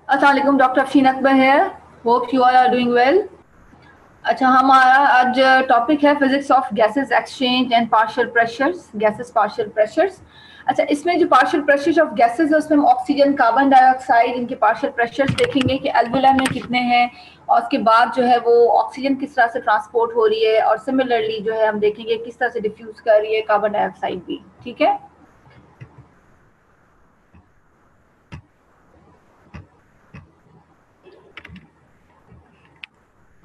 अस्सलाम डॉक्टर अफशीन अकबर है। Hope you all are doing well. अच्छा, हमारा आज टॉपिक है physics of gases exchange and partial pressures, gases partial pressures. अच्छा, इसमें जो पार्शियल प्रेशर्स ऑफ गैसेस है उसमें हम ऑक्सीजन, कार्बन डाइऑक्साइड, इनके पार्शियल प्रेशर्स देखेंगे कि एल्वुला में कितने हैं, और उसके बाद जो है वो ऑक्सीजन किस तरह से ट्रांसपोर्ट हो रही है, और सिमिलरली जो है हम देखेंगे किस तरह से डिफ्यूज कर रही है कार्बन डाइऑक्साइड भी। ठीक है।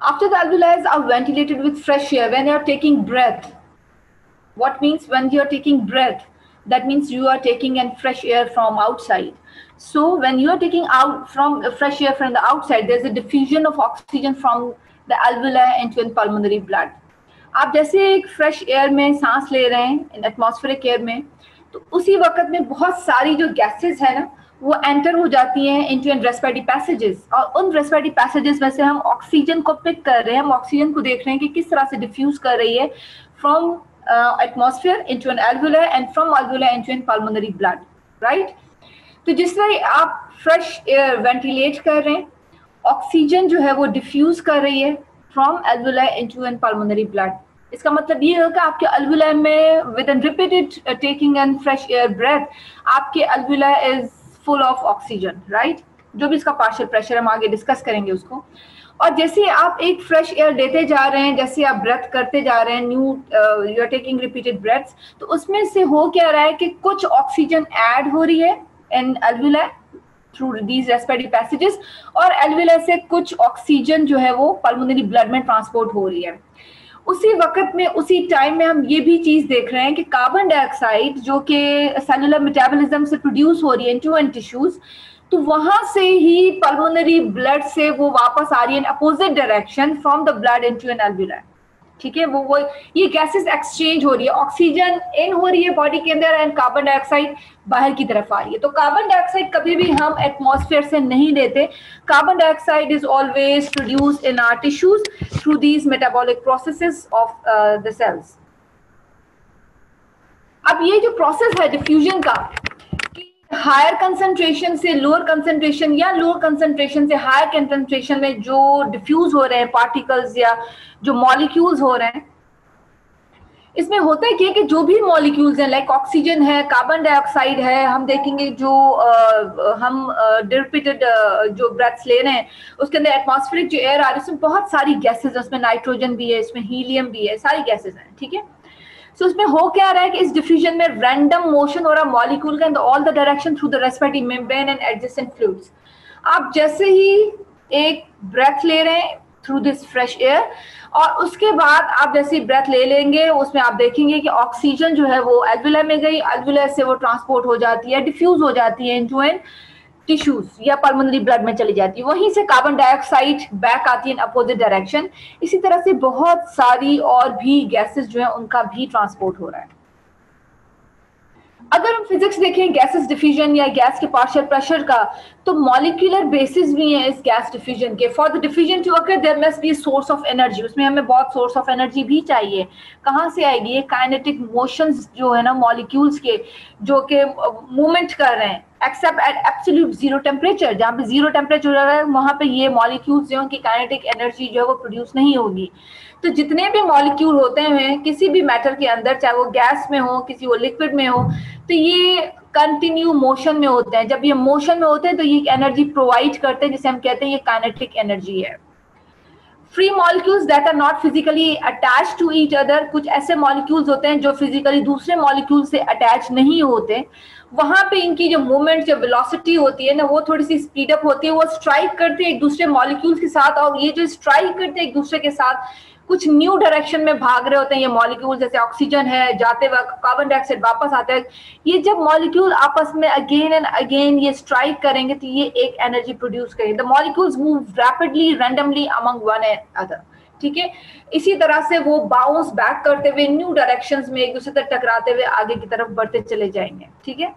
After the alveoli are ventilated with fresh air, when you are taking breath, what means when you are taking breath? That means you are taking in fresh air from outside. So when you are taking out from fresh air from the outside, there's a diffusion of oxygen from the alveoli into the pulmonary blood. आप जैसे एक fresh air में सांस ले रहे हैं atmospheric air में, तो उसी वक्त में बहुत सारी जो गैसेस है ना वो एंटर हो जाती हैं इनटू रेस्पिरेटरी पैसेजेस, और उन रेस्पिरेटरी पैसेजेस में से हम ऑक्सीजन को पिक कर रहे हैं, हम ऑक्सीजन को देख रहे हैं कि किस तरह से डिफ्यूज कर रही है from atmosphere into an alveola and from alveola into an pulmonary blood, right. तो जिस तरह आप फ्रेश एयर वेंटिलेट कर रहे हैं, ऑक्सीजन जो है वो डिफ्यूज कर रही है from alveola into an pulmonary blood. इसका मतलब ये है कि आपके एल्वुला में with an repeated taking an fresh air breath, आपके alveola is full of oxygen, right. जो भी इसका पार्शियल प्रेशर हम आगे डिस्कस करेंगे उसको। और जैसे आप एक फ्रेश एयर लेते जा रहे हैं, जैसे आप ब्रेथ करते जा रहे हैं, you are taking repeated breaths, तो उसमें से हो क्या रहा है कि कुछ ऑक्सीजन ऐड हो रही है इन एल्वुला थ्रू दीज रेस्पिरेटरी पैसेजेस, और एल्वुला से कुछ ऑक्सीजन जो है वो पल्मोनरी ब्लड में ट्रांसपोर्ट हो रही है। उसी वक्त में, उसी टाइम में हम ये भी चीज देख रहे हैं कि कार्बन डाइऑक्साइड जो कि सेलुलर मेटाबॉलिज्म से प्रोड्यूस हो रही है इनटू एंड टिश्यूज, तो वहां से ही पल्मोनरी ब्लड से वो वापस आ रही है in opposite direction from the blood into an alveola. ठीक है, वो ये गैसेस एक्सचेंज हो रही है, ऑक्सीजन इन हो रही है बॉडी के अंदर एंड कार्बन डाइऑक्साइड बाहर की तरफ आ रही है। तो कार्बन डाइऑक्साइड कभी भी हम एटमॉस्फेयर से नहीं लेते, carbon dioxide is always produced in our tissues through these metabolic processes of the cells. अब ये जो प्रोसेस है डिफ्यूजन का, हायर कंसंट्रेशन से लोअर कंसंट्रेशन या लोअर कंसंट्रेशन से हायर कंसंट्रेशन में जो डिफ्यूज हो रहे हैं पार्टिकल्स या जो मॉलिक्यूल्स हो रहे हैं, इसमें होता है कि जो भी मॉलिक्यूल्स हैं, लाइक ऑक्सीजन है, कार्बन डाइऑक्साइड है, हम देखेंगे जो हम रिपीटेड जो ब्रेथ्स ले रहे हैं उसके अंदर एटमॉस्फेरिक जो एयर आ रही है उसमें बहुत सारी गैसेज है, उसमें नाइट्रोजन भी है, इसमें हीलियम भी है, सारी गैसेज हैं। ठीक है, सो उसमें हो क्या रहा है कि इस डिफ्यूजन में रैंडम मोशन हो रहा है मॉलिक्यूल का in all the direction through the respiratory membrane and adjacent fluids. आप जैसे ही एक ब्रेथ ले रहे हैं थ्रू दिस फ्रेश एयर, और उसके बाद आप जैसे ब्रेथ ले लेंगे उसमें आप देखेंगे कि ऑक्सीजन जो है वो एल्वुला में गई, एल्वुला से वो ट्रांसपोर्ट हो जाती है, डिफ्यूज हो जाती है इनटू एन टिश्यूज या पल्मोनरी ब्लड में चली जाती है, वहीं से कार्बन डाइऑक्साइड बैक आती है इन अपोजिट डायरेक्शन। इसी तरह से बहुत सारी और भी गैसेस जो है उनका भी ट्रांसपोर्ट हो रहा है। अगर हम फिजिक्स देखें गैसेस डिफ्यूजन या गैस के पार्शियल प्रेशर का, तो मॉलिक्यूलर बेसिस भी है इस गैस डिफ्यूजन के। For the diffusion to occur there must be source of energy, उसमें हमें बहुत सोर्स ऑफ एनर्जी भी चाहिए। कहाँ से आएगी? ये काइनेटिक मोशंस जो है ना मॉलिक्यूल्स के, जो कि मूवमेंट कर रहे हैं, accept eight absolute zero temperature, जहाँ पे जीरो टेम्परेचर हो रहा है वहां पे ये मॉलिक्यूल्स जो उनकी काइनेटिक एनर्जी जो है वो प्रोड्यूस नहीं होगी। तो जितने भी मॉलिक्यूल होते हैं किसी भी मैटर के अंदर, चाहे वो गैस में हो, किसी वो लिक्विड में हो, तो ये कंटिन्यू मोशन में होते हैं। जब ये मोशन में होते हैं तो ये एनर्जी प्रोवाइड करते हैं, जिसे हम कहते हैं ये काइनेटिक एनर्जी है। Free molecules that are not physically attach to each other, कुछ ऐसे मॉलिक्यूल्स होते हैं जो फिजिकली दूसरे मॉलिक्यूल से अटैच नहीं होते, वहां पे इनकी जो मूवमेंट, जो वेलोसिटी होती है ना, वो थोड़ी सी स्पीड अप होती है, वो स्ट्राइक करते हैं एक दूसरे मॉलिक्यूल्स के साथ, और ये जो स्ट्राइक करते हैं एक दूसरे के साथ कुछ न्यू डायरेक्शन में भाग रहे होते हैं ये मॉलिक्यूल। जैसे ऑक्सीजन है, जाते वक्त कार्बन डाइऑक्साइड वापस आता है, ये जब मॉलिक्यूल आपस में अगेन एंड अगेन ये स्ट्राइक करेंगे तो ये एक एनर्जी प्रोड्यूस करेंगे। The molecules move rapidly randomly among one and other. ठीक है, इसी तरह से वो बाउंस बैक करते हुए न्यू डायरेक्शंस में एक दूसरे तक टकराते हुए आगे की तरफ बढ़ते चले जाएंगे। ठीक है,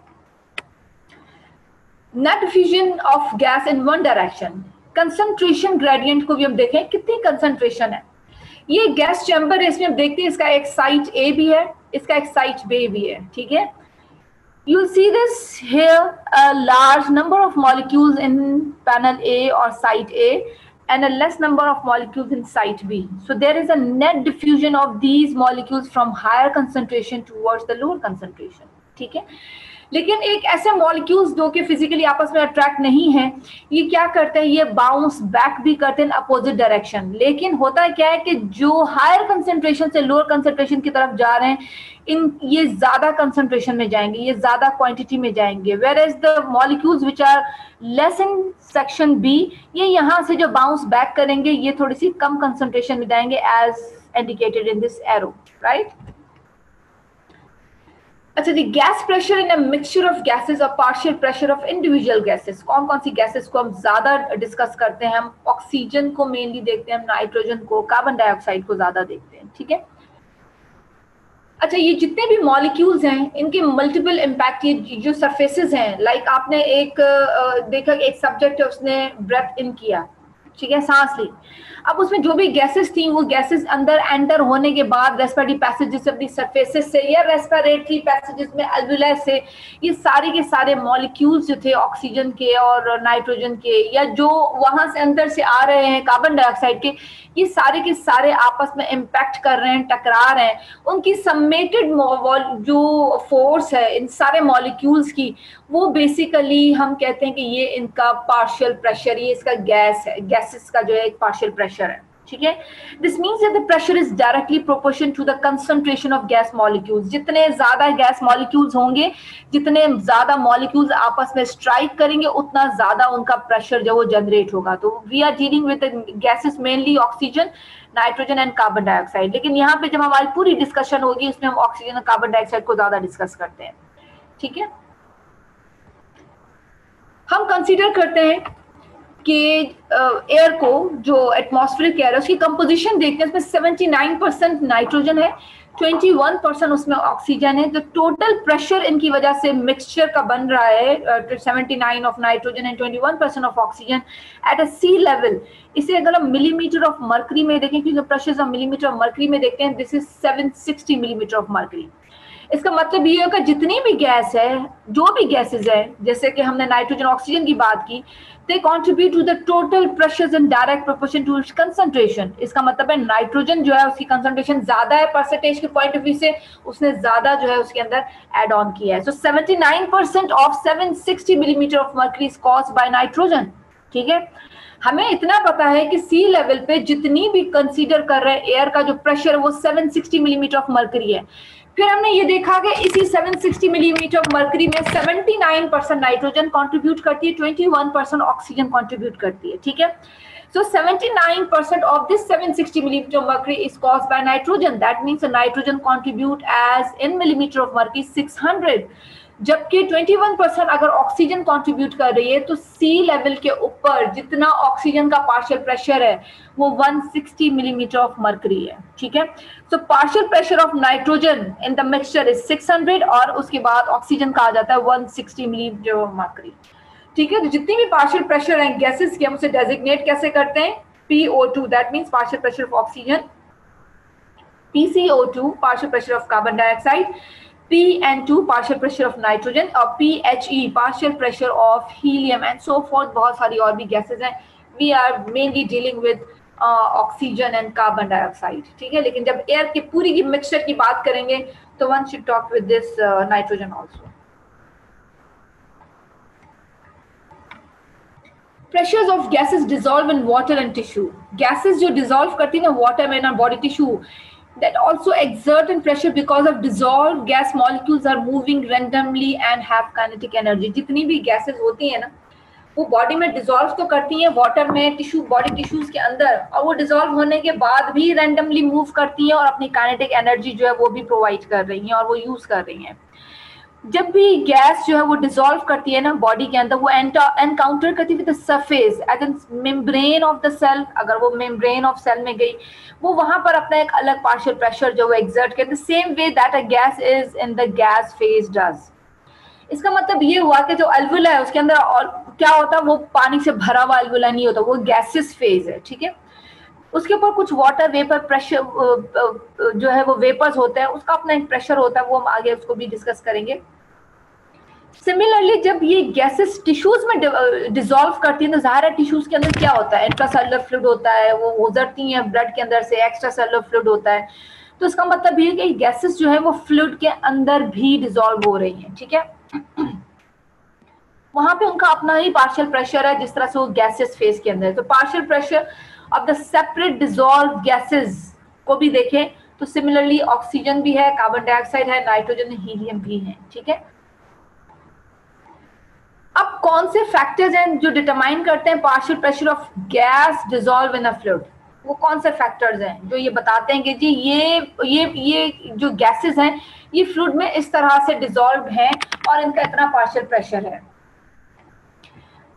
net diffusion of gas in one direction, concentration gradient को भी हम देखें कितनी कंसंट्रेशन है। ये गैस चैम्बर है, इसमें हम देखते हैं इसका एक साइट ए भी है, इसका एक साइट बी भी है। ठीक है, You'll see this here, a large number of molecules in panel A or site A and a less number of molecules in site B. So there is a net diffusion of these molecules from higher concentration towards the lower concentration. ठीक है, लेकिन एक ऐसे molecules जो कि physically आपस में attract नहीं है, ये क्या करते हैं, ये बाउंस बैक भी करते हैं अपोजिट डायरेक्शन। लेकिन होता क्या है कि जो हायर कंसेंट्रेशन से लोअर कंसेंट्रेशन की तरफ जा रहे हैं, ये ज्यादा कंसेंट्रेशन में जाएंगे, ये ज्यादा क्वांटिटी में जाएंगे, whereas the molecules which are less in section B, ये यहाँ से जो बाउंस बैक करेंगे ये थोड़ी सी कम कंसेंट्रेशन में जाएंगे, as indicated in this arrow, right. अच्छा जी, gas pressure in a mixture of gases और partial pressure of individual gases. कौन कौन सी गैसेस को हम ज्यादा डिस्कस करते हैं? हम ऑक्सीजन को मेनली देखते हैं, हम नाइट्रोजन को, कार्बन डाइऑक्साइड को ज्यादा देखते हैं, ठीक है। अच्छा, ये जितने भी मॉलिक्यूल्स हैं इनके मल्टीपल इम्पैक्ट, ये जो सरफेसेस हैं, लाइक आपने एक देखा, एक सब्जेक्ट है उसने ब्रेथ इन किया, ठीक है, सांस ली, अब उसमें जो भी गैसेस थी वो गैसेस अंदर एंटर होने के बाद रेस्पिरेटरी पैसेजेस से, अपनी सरफेसेस से या रेस्पिरेटरी पैसेजेस में अल्वुलाई से, ये सारे के सारे मॉलिक्यूल्स जो थे ऑक्सीजन के और नाइट्रोजन के, या जो वहां से अंदर से आ रहे हैं कार्बन डाइऑक्साइड के, ये सारे के सारे आपस में इम्पैक्ट कर रहे हैं, टकरा रहे हैं। उनकी सम्मेटेड जो फोर्स है इन सारे मॉलिक्यूल्स की, वो बेसिकली हम कहते हैं कि ये इनका पार्शियल प्रेशर, ये इसका गैस है, गैसेस का जो है एक पार्शियल प्रेशर है, ठीक है। This means that the pressure is directly proportion to the concentration of gas molecules. जितने ज्यादा गैस मॉलिक्यूल्स होंगे, जितने ज्यादा मॉलिक्यूल्स आपस में स्ट्राइक करेंगे, उतना ज्यादा उनका प्रेशर जो वो जनरेट होगा। तो we are dealing with gases mainly oxygen, nitrogen and carbon dioxide. लेकिन यहाँ पे जब हमारी पूरी डिस्कशन होगी उसमें हम ऑक्सीजन और कार्बन डाइऑक्साइड को ज्यादा डिस्कस करते हैं, ठीक है। हम कंसीडर करते हैं कि एयर को, जो एटमॉस्फेरिक एयर है, उसकी कंपोजिशन देखते हैं, उसमें 79% नाइट्रोजन है, 21% उसमें ऑक्सीजन है। तो टोटल प्रेशर इनकी वजह से मिक्सचर का बन रहा है 79 of nitrogen and 21% of oxygen at a sea level. इसे अगर हम मिलीमीटर ऑफ मर्करी में देखें, क्योंकि प्रेशर हम मिलीमीटर ऑफ मर्करी में देखते हैं, this is 760 millimetre of mercury. इसका मतलब ये होगा जितनी भी गैस है, जो भी गैसेस है, जैसे कि हमने नाइट्रोजन ऑक्सीजन की बात की, they contribute to the total pressures in direct proportion to its concentration। इसका मतलब है नाइट्रोजन जो है उसकी कंसंट्रेशन ज्यादा है, परसेंटेज के पॉइंट ऑफ व्यू से उसने ज्यादा जो है उसके अंदर एड ऑन किया है। सो 79% of 760 millimetre of mercury is caused by nitrogen, ठीक है। हमें इतना पता है कि सी लेवल पे जितनी भी कंसीडर कर रहे हैं एयर का जो प्रेशर है वो 760 मिलीमीटर ऑफ मर्करी है। फिर हमने ये देखा कि इसी 760 मिलीमीटर ऑफ मर्करी में 79% नाइट्रोजन कंट्रीब्यूट करती है, 21% ऑक्सीजन कंट्रीब्यूट करती है, ठीक है। So 79% of this 760 millimeter of mercury is caused by nitrogen. That means the nitrogen contribute as in millimeter of mercury 600. जबकि 21% अगर ऑक्सीजन कंट्रीब्यूट कर रही है, तो सी लेवल के ऊपर जितना ऑक्सीजन का पार्शियल प्रेशर है वो 160 मिलीमीटर ऑफ मर्करी है, ठीक है। So partial pressure of nitrogen in the mixture is 600 और उसके बाद ऑक्सीजन का आ जाता है 160 मिलीमीटर ऑफ मर्करी, ठीक है। तो जितनी भी पार्शियल प्रेशर है गैसेस के, हम उसे डेजिग्नेट कैसे करते हैं? PO2, that means partial pressure of oxygen, PCO2 partial pressure of carbon dioxide, PN2 partial pressure of nitrogen और PHE partial pressure of helium and so forth। बहुत सारी और भी गैसेस हैं। We are mainly dealing with oxygen and carbon dioxide, ठीक है। लेकिन जब एयर की पूरी की मिक्सचर की बात करेंगे तो one should talk with this nitrogen also। Pressures of gases dissolve in water and tissue। Gases जो dissolve करती है ना water में ना body tissue, that also exert in pressure because of dissolved gas molecules are moving randomly and have kinetic energy। जितनी भी gases होती है ना वो बॉडी में डिसॉल्व तो करती हैं वाटर में, टिश्यू, बॉडी टिश्यूज के अंदर, और वो डिसॉल्व होने के बाद भी रैंडमली मूव करती हैं और अपनी काइनेटिक एनर्जी जो है वो भी प्रोवाइड कर रही हैं और वो यूज कर रही हैं। जब भी गैस जो है वो डिसॉल्व करती है ना बॉडी के अंदर, वो एनकाउंटर करती है with the surface as an membrane of the cell. अगर वो मेम्ब्रेन ऑफ सेल में गई, वो वहां पर अपना एक अलग पार्शियल प्रेशर जो वो एक्सर्ट करती है, same way that a gas is in the gas phase does. इसका मतलब ये हुआ कि जो अल्वुला है उसके अंदर और क्या होता है, वो पानी से भरा हुआ अल्वुला नहीं होता, वो गैसेस फेज है, ठीक है। उसके ऊपर कुछ वाटर वेपर प्रेशर जो है वो वेपर्स होते हैं, उसका अपना एक प्रेशर होता है, वो हम आगे उसको भी डिस्कस करेंगे। सिमिलरली जब ये गैसेस टिश्यूज में डिसॉल्व करती हैं तो ज़ाहिर है टिश्यूज के अंदर क्या होता है, इंट्रासेलुलर फ्लूइड होता है, वो गुजरती हैं ब्लड के अंदर से, एक्स्ट्रा सेलुलर फ्लूइड होता है। तो इसका मतलब ये है कि गैसेस जो है वो फ्लूइड के अंदर भी डिसॉल्व हो रही हैं, ठीक है। वहां पे उनका अपना ही पार्शियल प्रेशर है जिस तरह से वो गैसेस फेस के अंदर है। तो partial pressure of the separate dissolve gases को भी देखें तो सिमिलरली ऑक्सीजन भी है, कार्बन डाइऑक्साइड है, नाइट्रोजन, हीलियम भी है, ठीक है। अब कौन से फैक्टर्स हैं जो डिटरमाइन करते हैं partial pressure of gas dissolve in a fluid? वो कौन से फैक्टर्स हैं जो ये बताते हैं कि जी ये जो गैसेस हैं ये फ्लूइड में इस तरह से डिसॉल्व हैं और इनका इतना पार्शियल प्रेशर है।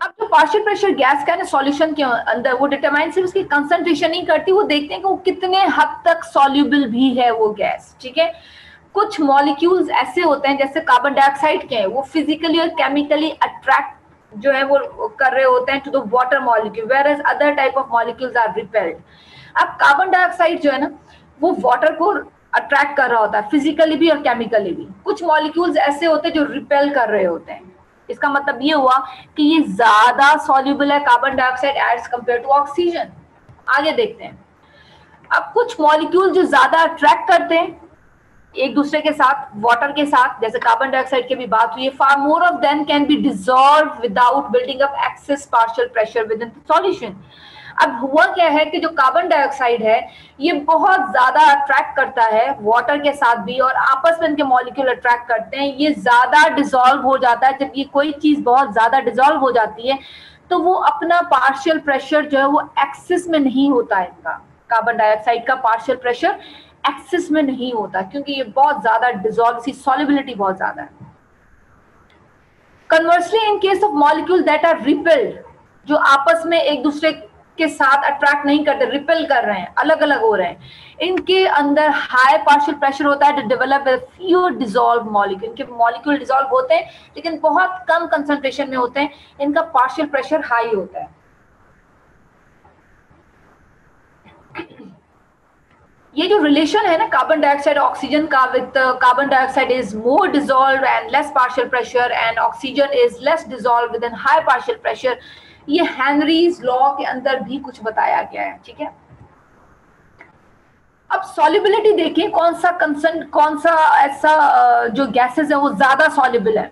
अब जो पार्शियल प्रेशर गैस का है ना सॉल्यूशन के अंदर, वो डिटरमाइन सिर्फ उसकी कंसंट्रेशन नहीं करती, वो देखते हैं कि वो कितने हद तक सॉल्युबल भी है वो गैस, ठीक है। कुछ मॉलिक्यूल्स ऐसे होते हैं जैसे कार्बन डाइऑक्साइड के हैं, वो फिजिकली और केमिकली अट्रैक्ट जो है वो कर रहे होते हैं to the water molecule, whereas other type of molecules are repelled. अब कार्बन डाइऑक्साइड जो है ना वो वाटर को अट्रैक्ट कर रहा होता है फिजिकली भी और केमिकली भी। कुछ मॉलिक्यूल्स ऐसे होते हैं जो रिपेल कर रहे होते हैं। इसका मतलब ये हुआ कि ये ज्यादा सॉल्युबल है carbon dioxide as compare to oxygen. आगे देखते हैं। अब कुछ मॉलिक्यूल जो ज्यादा अट्रैक्ट करते हैं एक दूसरे के साथ, वाटर के साथ, जैसे कार्बन डाइऑक्साइड की भी बात हुई है, far more of them can be dissolve without building up excess partial pressure within the solution. अब हुआ क्या है कि जो कार्बन डाइऑक्साइड है ये बहुत ज्यादा अट्रैक्ट करता है वाटर के साथ भी, और आपस में इनके मॉलिक्यूल अट्रैक्ट करते हैं, ये ज्यादा डिसॉल्व हो जाता है। जब ये कोई चीज बहुत ज्यादा डिसॉल्व हो जाती है तो वो अपना पार्शियल प्रेशर जो है वो एक्सेस में नहीं होता है। इनका कार्बन डाइऑक्साइड का पार्शियल प्रेशर एक्सेस में नहीं होता क्योंकि ये बहुत ज्यादा डिसॉल्व, इसकी सॉल्युबिलिटी बहुत ज्यादा है। Conversely in case of molecule that are repelled, जो आपस में एक दूसरे के साथ अट्रैक्ट नहीं करते, रिपेल कर रहे हैं, अलग अलग हो रहे हैं, इनके अंदर हाई पार्शियल प्रेशर होता है to develop few dissolve molecule. इनके मॉलिक्यूल डिसॉल्व होते हैं लेकिन बहुत कम कंसंट्रेशन में होते हैं, इनका पार्शियल प्रेशर हाई होता है। ये जो रिलेशन है ना कार्बन डाइऑक्साइड ऑक्सीजन का, with carbon dioxide is more dissolve and less partial pressure and oxygen is less dissolve with in high partial pressure, ये हेनरीज लॉ के अंदर भी कुछ बताया गया है, ठीक है। अब सॉल्युबिलिटी देखिए, कौन सा ऐसा जो गैसेस है वो ज्यादा सॉल्युबल है।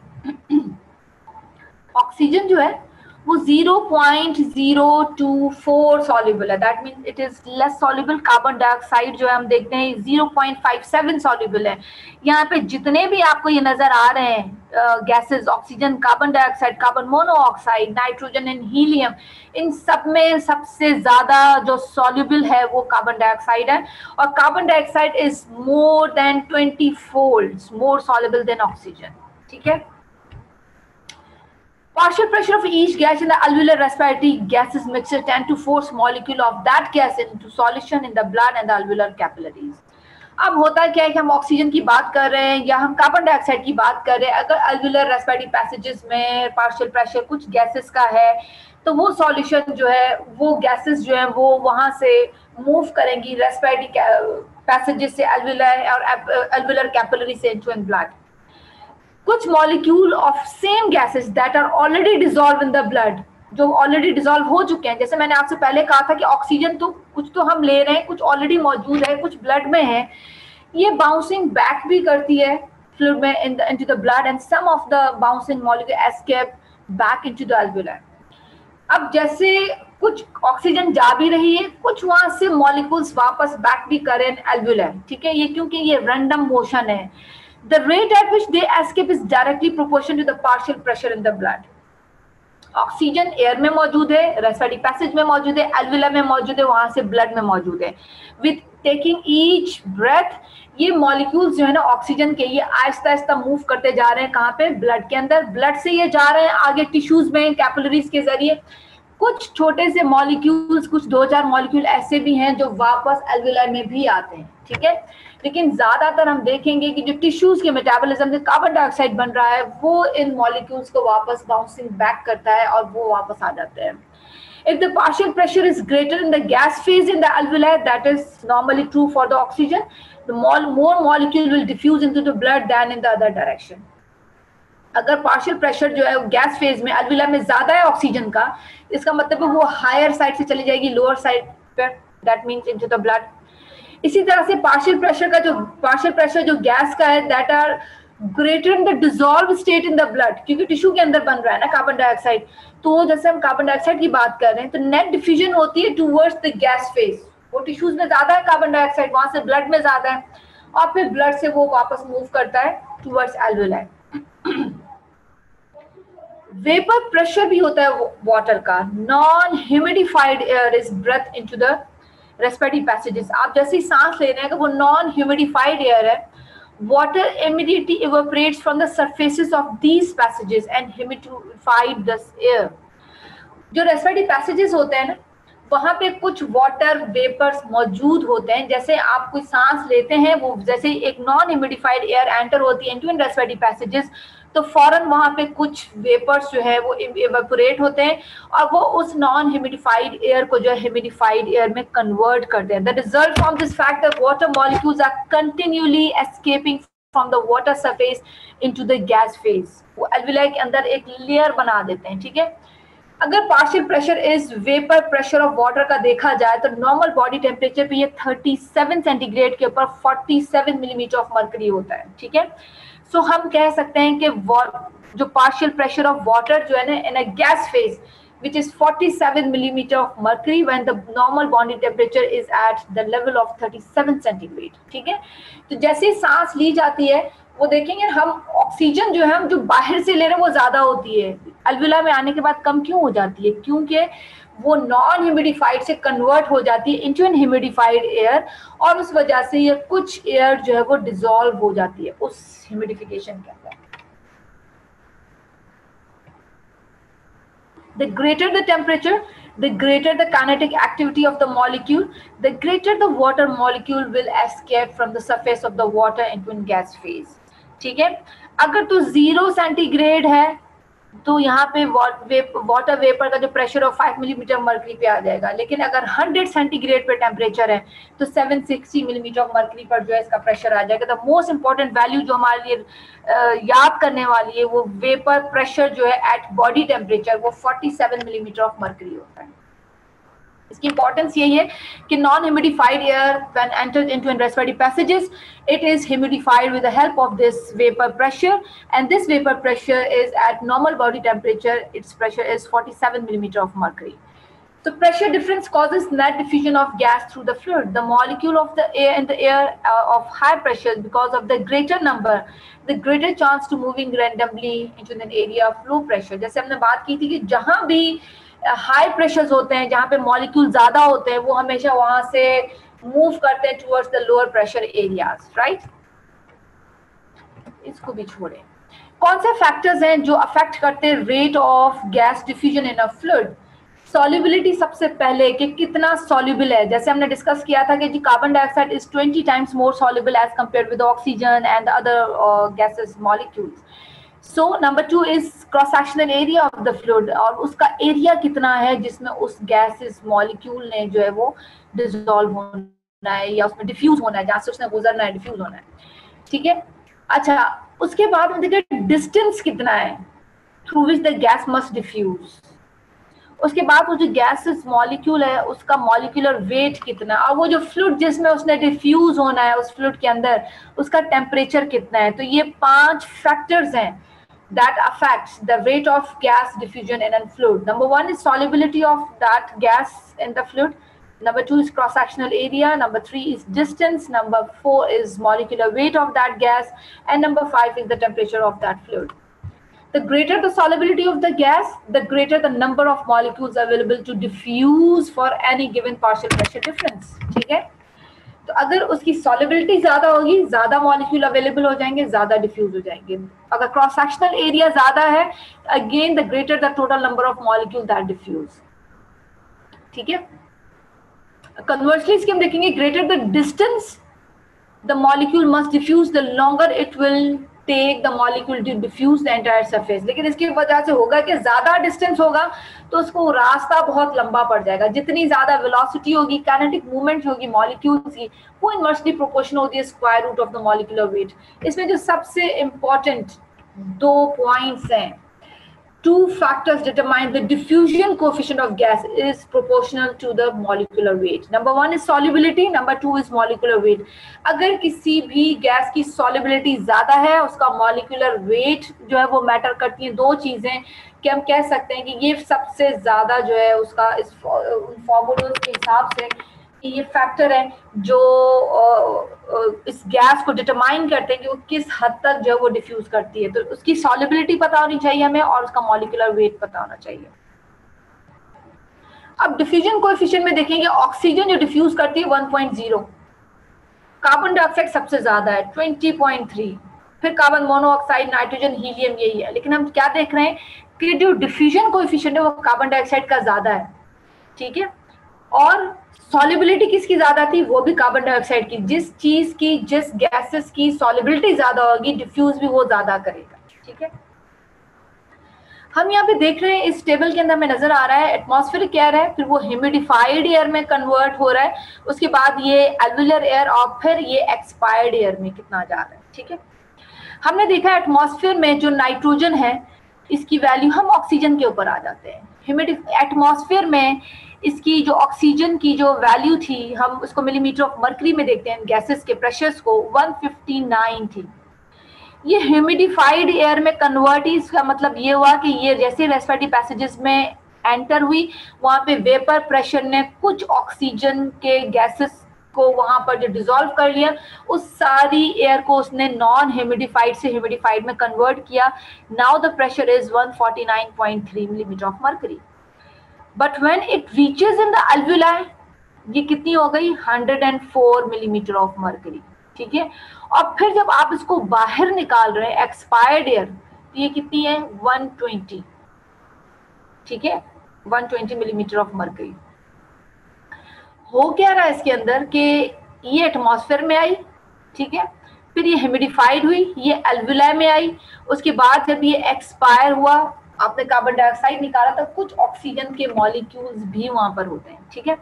ऑक्सीजन जो है वो 0.024 सॉल्युबल है, that means it is less soluble. Carbon dioxide जो है हम देखते हैं 0.57 सॉल्युबल है। यहाँ पे जितने भी आपको ये नजर आ रहे हैं gases, oxygen, carbon dioxide, carbon monoxide, nitrogen and helium, इन सब में सबसे ज्यादा जो सॉल्युबल है वो कार्बन डाइऑक्साइड है, और carbon dioxide is more than 20 folds more soluble than oxygen, ठीक है। Partial pressure of each gas in the alveolar respiratory gases mixture tend to force molecule of that gas into solution in the blood and the alveolar capillaries. अब होता क्या है कि हम oxygen की बात कर रहे हैं या हम कार्बन डाइऑक्साइड की बात कर रहे हैं, अगर अल्वेलर रेस्पिरेटरी पैसेजेस में पार्शियल प्रेशर कुछ गैसेस का है तो वो सॉल्यूशन जो है वो गैसेस जो है वो वहां से मूव करेंगी रेस्पिरेटरी पैसेजेस से अल्वेलर और अल्वेलर कैपिलरी से इनटू ब्लड। कुछ molecule of same gases that are already dissolve in the blood, जो ऑलरेडी डिसॉल्व हो चुके हैं, जैसे मैंने आपसे पहले कहा था कि ऑक्सीजन तो कुछ तो हम ले रहे हैं, कुछ ऑलरेडी मौजूद है, कुछ ब्लड में है, ये बाउंसिंग बैक भी करती है फ्लूइड में into the blood and some of the bouncing molecule escape back into the alveoli. अब जैसे कुछ ऑक्सीजन जा भी रही है, कुछ वहां से मॉलिक्यूल्स वापस बैक भी करें अल्वेओलाई, ठीक है। ये क्योंकि ये रैंडम मोशन है। The rate at which they escape is directly proportional to the partial pressure in the blood. Oxygen air में मौजूद है, रेस्पिरेटरी पैसेज में मौजूद है, अल्वेओलाई में मौजूद है, वहां से ब्लड में मौजूद है। विद टेकिंग ईच ब्रेथ ये मॉलिक्यूल्स जो है ना ऑक्सीजन के, ये आहिस्ता आहिस्ता मूव करते जा रहे हैं, कहाँ पे? ब्लड के अंदर। ब्लड से ये जा रहे हैं आगे टिश्यूज में कैपिलरीज के जरिए। कुछ छोटे से मॉलिक्यूल्स, कुछ 2-4 मॉलिक्यूल ऐसे भी हैं जो वापस अल्वेओलाई में भी आते हैं, ठीक है। लेकिन ज्यादातर हम देखेंगे कि जो टिश्यूज के मेटाबॉलिज्म से कार्बन डाइऑक्साइड बन रहा है वो इन मॉलिक्यूल्स को वापस बाउंसिंग बैक करता है और वो वापस आ जाते हैं। If the partial pressure is greater in the gas phase in the alveoli, that is normally true for the oxygen, the more molecule will diffuse into the blood than in the other direction. अगर partial pressure जो है gas phase में अल्विला में ज्यादा है oxygen का, इसका मतलब है वो हायर साइड से चली जाएगी लोअर साइड पर, that means into the blood. इसी तरह से पार्शियल प्रेशर जो गैस का है that are greater in the dissolve state in the blood, क्योंकि टिश्यू के अंदर बन रहा है ना कार्बन डाइऑक्साइड, तो जैसे हम कार्बन डाइऑक्साइड की बात कर रहे हैं तो नेट डिफ्यूजन होती है टूवर्ड्स द गैस फेज, वो टिश्यूज में ज्यादा है कार्बन डाइऑक्साइड, वहां से ब्लड में ज्यादा है, और फिर ब्लड से वो वापस मूव करता है टूवर्ड्स एल्विलाई। वेपर प्रेशर भी होता है वाटर का, non humidified air is breath into the respiratory passages. आप जैसे ही सांस ले रहे हैं कि वो नॉन ह्यूमिडिफाइड एयर है, water immediately evaporates from the surfaces of these passages and humidified the air। जो रेस्पिरेटरी पैसेजेस होते हैं ना, वहां पे कुछ वाटर वेपर्स मौजूद होते हैं, जैसे आप कोई सांस लेते हैं, वो जैसे एक नॉन ह्यूमिडिफाइड एयर एंटर होती है इनटू इन रेस्पिरेटरी पैसेजेस, तो फौरन वहां पे कुछ वेपर्स जो है वो इवेपोरेट होते हैं और वो उस नॉन ह्यूमिडिफाइड एयर को जो है ह्यूमिडिफाइड एयर में कन्वर्ट करते हैं। The result from this fact that water molecules are continuously escaping from the water surface into the gas phase. वो एल्विलाई के अंदर एक लेयर बना देते हैं, ठीक है। अगर partial pressure is vapour pressure of water का देखा जाए तो नॉर्मल बॉडी टेम्परेचर पे ये 37 सेंटीग्रेड के ऊपर 47 मिलीमीटर ऑफ मर्करी होता है, ठीक है। सो हम कह सकते हैं कि जो पार्शियल प्रेशर ऑफ वाटर जो है ना in a gas phase which is 47 millimeter of mercury when the normal body temperature is at the level of 37 centigrade, ठीक है। तो जैसे सांस ली जाती है वो देखेंगे हम ऑक्सीजन जो है हम जो बाहर से ले रहे हैं वो ज्यादा होती है, अल्विला में आने के बाद कम क्यों हो जाती है? क्योंकि वो नॉन ह्यूमिडिफाइड से कन्वर्ट हो जाती है इनटू एन ह्यूमिडिफाइड एयर, और उस वजह से ये कुछ एयर जो है वो डिसॉल्व हो जाती है उस ह्यूमिडिफिकेशन के अंदर। The greater the temperature, the greater the kinetic activity of the molecule, the greater the water molecule will escape from the surface of the water into gas phase, ठीक है। अगर तो 0 सेंटीग्रेड है तो यहाँ पे वाटर वेपर का जो प्रेशर ऑफ 5 मिलीमीटर मर्करी पे आ जाएगा, लेकिन अगर 100 सेंटीग्रेड पे टेम्परेचर है तो 760 मिलीमीटर ऑफ मर्करी पर जो है इसका प्रेशर आ जाएगा। द मोस्ट इंपॉर्टेंट वैल्यू जो हमारे लिए याद करने वाली है वो वेपर प्रेशर जो है एट बॉडी टेम्परेचर वो 47 मिलीमीटर ऑफ मर्करी होता है। इसकी इंपॉर्टेंस यही है कि non humidified air when enters into in respiratory passages it is humidified with the help of this vapor pressure, and this vapor pressure is at normal body temperature, its pressure is 47 millimeter of mercury. So pressure difference causes net diffusion of gas through the fluid. The molecule of the air in the air of high pressure, because of the greater number, the greater chance to moving randomly into an area of low pressure. जैसे हमने बात की थी कि जहां भी high pressures होते हैं, जहां पे मॉलिक्यूल ज्यादा होते हैं, वो हमेशा वहां से मूव करते हैं towards the lower pressure areas, right. इसको भी छोड़े। कौन से फैक्टर्स हैं जो अफेक्ट करते हैं rate of gas diffusion in a fluid? Solubility सबसे पहले कि कितना सॉल्युबल है। जैसे हमने डिस्कस किया था कि जी carbon dioxide is 20 times more soluble as compared with oxygen and other gases molecules. So number 2 is cross sectional area of the fluid, और उसका एरिया कितना है जिसमें उस गैसेस मॉलिक्यूल ने जो है वो डिसॉल्व होना है या उसमें डिफ्यूज होना है, जहां से उसने गुजरना है, डिफ्यूज होना है, ठीक है। अच्छा, उसके बाद में देखिए डिस्टेंस कितना है through which the gas must diffuse. उसके बाद वो जो गैसेस मॉलिक्यूल है उसका मॉलिक्यूलर वेट कितना, और वो जो फ्लूइड जिसमें उसने डिफ्यूज होना है उस फ्लूइड के अंदर उसका टेम्परेचर कितना है। तो ये 5 फैक्टर्स हैं that affects the rate of gas diffusion in a fluid. Number 1 is solubility of that gas in the fluid. Number 2 is cross-sectional area. Number 3 is distance. Number 4 is molecular weight of that gas. And number 5 is the temperature of that fluid. The greater the solubility of the gas, the greater the number of molecules available to diffuse for any given partial pressure difference. ठीक है? तो अगर उसकी solubility ज्यादा होगी, ज्यादा molecule available हो जाएंगे, ज्यादा डिफ्यूज हो जाएंगे। अगर क्रॉस सेक्शनल एरिया ज्यादा है, again the greater the total number of molecule that diffuse, ठीक है। कन्वर्सली इसके हम देखेंगे greater the distance the molecule must diffuse, the longer it will take the molecule to diffuse the entire surface. लेकिन इसकी वजह से होगा कि ज्यादा डिस्टेंस होगा तो उसको रास्ता बहुत लंबा पड़ जाएगा। जितनी ज्यादा वेलोसिटी होगी, काइनेटिक मूवमेंट होगी मॉलिक्यूल्स की, वो इनवर्सली प्रोपोर्शनल होती है square root of the molecular weight. इसमें जो सबसे इम्पोर्टेंट दो पॉइंट्स हैं. Two factors determine the diffusion coefficient of gas is proportional to the molecular weight. Number one is solubility, number two is molecular weight. अगर किसी भी gas की solubility ज़्यादा है, उसका molecular weight जो है वो मैटर करती है. दो चीज़ें कि हम कह सकते हैं कि ये सबसे ज़्यादा जो है उसका इस फॉर्मूलोज के हिसाब से ये फैक्टर है जो इस गैस को डिटरमाइन करते हैं कि वो किस हद तक जो है वो डिफ्यूज करती है. तो उसकी सॉल्युबिलिटी पता होनी चाहिए हमें और उसका मॉलिक्यूलर वेट पता होना चाहिए. अब डिफ्यूजन कोएफिशिएंट में देखेंगे, ऑक्सीजन जो डिफ्यूज करती है 1.0, कार्बन डाइऑक्साइड सबसे ज्यादा है 20.3, फिर कार्बन मोनोऑक्साइड, नाइट्रोजन, हीलियम यही है. लेकिन हम क्या देख रहे हैं कि जो डिफ्यूजन कोएफिशिएंट है वो कार्बन डाइऑक्साइड का ज्यादा है. ठीक है, और सॉल्युबिलिटी किसकी ज्यादा थी, वो भी कार्बन डाइऑक्साइड की. जिस चीज की, जिस गैसेस की सॉल्युबिलिटी ज्यादा होगी, डिफ्यूज भी वो ज्यादा करेगा. ठीक है, हम यहाँ पे देख रहे हैं इस टेबल के अंदर हमें नजर आ रहा है एटमॉस्फेरिक एयर है, फिर वो ह्यूमिडिफाइड एयर में कन्वर्ट हो रहा है, उसके बाद ये एल्वुलर एयर और फिर ये एक्सपायर्ड एयर में कितना जा रहा है. ठीक है, हमने देखा एटमॉस्फेयर में जो नाइट्रोजन है इसकी वैल्यू हम ऑक्सीजन के ऊपर आ जाते हैं. एटमॉस्फेयर में इसकी जो ऑक्सीजन की जो वैल्यू थी हम उसको मिलीमीटर ऑफ मर्करी में देखते हैं गैसेस के प्रेशर्स को, 159 थी. ये ह्यूमिडिफाइड एयर में कन्वर्ट, इसका मतलब ये हुआ कि ये जैसे रेस्पिरेटरी पैसेजेस में एंटर हुई वहां पे वेपर प्रेशर ने कुछ ऑक्सीजन के गैसेस को वहां पर जो डिसॉल्व कर लिया, उस सारी एयर को उसने नॉन ह्यूमिडिफाइड से ह्यूमिडिफाइड में कन्वर्ट किया. Now the pressure is 149.3 millimetre of mercury. But when it reaches in the alveoli, ये कितनी हो गई 104 मिलीमीटर ऑफ मर्करी. ठीक है, और फिर जब आप इसको बाहर निकाल रहे हैं एक्सपायर्ड एयर, तो ये कितनी है 120. ठीक है, 120 मिलीमीटर ऑफ मर्करी. हो क्या रहा है इसके अंदर कि ये एटमॉस्फेयर में आई, ठीक है, फिर ये ह्यूमिडिफाइड हुई, ये alveoli में आई, उसके बाद जब ये एक्सपायर हुआ, आपने कार्बन डाइऑक्साइड निकाला तो कुछ ऑक्सीजन के मॉलिक्यूल्स भी वहां पर होते हैं. ठीक है,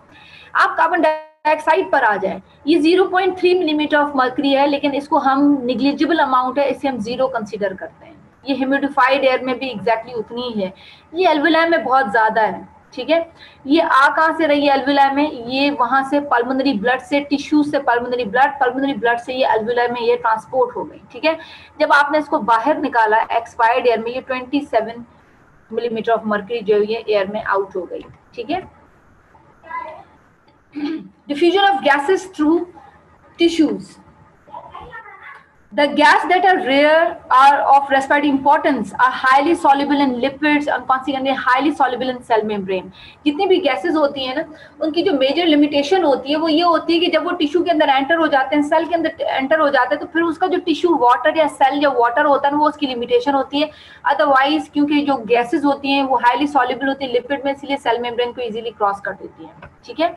आप कार्बन डाइऑक्साइड पर आ जाए, ये 0.3 मिलीमीटर ऑफ मर्करी है, लेकिन इसको हम निग्लिजिबल अमाउंट है, इसे हम जीरो कंसीडर करते हैं. ये ह्यूमिडिफाइड एयर में भी एग्जैक्टली उतनी ही है, ये एल्वुलाई में बहुत ज्यादा है. ठीक है, ये आ कहाँ से रही है एल्वुलाई में, ये वहां से पल्मोनरी ब्लड से, टिश्यू से पल्मोनरी ब्लड से ये एल्वुलाई में ये ट्रांसपोर्ट हो गई. ठीक है, जब आपने इसको बाहर निकाला एक्सपायर्ड एयर में, ये 27 मिलीमीटर ऑफ मर्करी जो ये एयर में आउट हो गई. ठीक है, diffusion of gases through tissues. The gas that are rare are of respiratory importance are highly soluble in lipids and consequently highly soluble in cell membrane. जितनी भी gases होती हैं ना, उनकी जो मेजर लिमिटेशन होती है वो ये होती है कि जब वो टिश्यू के अंदर एंटर हो जाते हैं, सेल के अंदर एंटर हो जाते हैं, तो फिर उसका जो टिश्यू वाटर या सेल जो वाटर होता है वो उसकी लिमिटेशन होती है. अदरवाइज क्योंकि जो गैसेज होती हैं वो हाईली सॉल्युबल होती है लिपिड में, इसलिए सेल मेम्ब्रेन को इजीली क्रॉस कर देती है. ठीक है,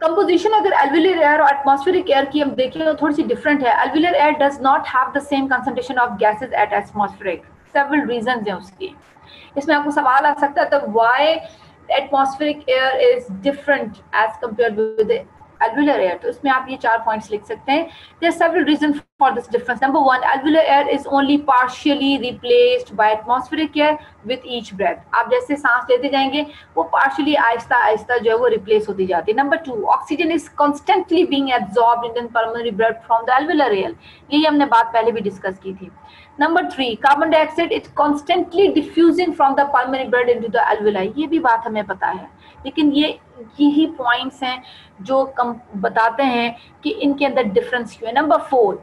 कंपोजिशन अगर एल्वुलर एयर और एटमॉस्फेरिक एयर की हम देखें तो थोड़ी सी डिफरेंट है. Alveolar air does not have the same concentration of gases at atmospheric. Several reasons हैं उसके. इसमें आपको सवाल आ सकता है तो why atmospheric air is different as compared with alveolar air. तो इसमें आप ये 4 पॉइंट्स लिख सकते हैं. There are several reasons for this difference. Number one, alveolar air is only partially replaced by atmospheric air with each breath. आप जैसे सांस लेते जाएंगे वो partially आहिस्ता आहिस्ता जो है वो replace होती जाती है. Number two, oxygen is constantly being absorbed into the pulmonary blood from the alveolar air. यही हमने बात पहले भी डिस्कस की थी. Number three, carbon dioxide is constantly diffusing from the pulmonary blood into the alveoli. ये भी बात हमें पता है, लेकिन यही पॉइंट्स हैं जो बताते हैं कि इनके अंदर डिफरेंस क्यों है. Number four,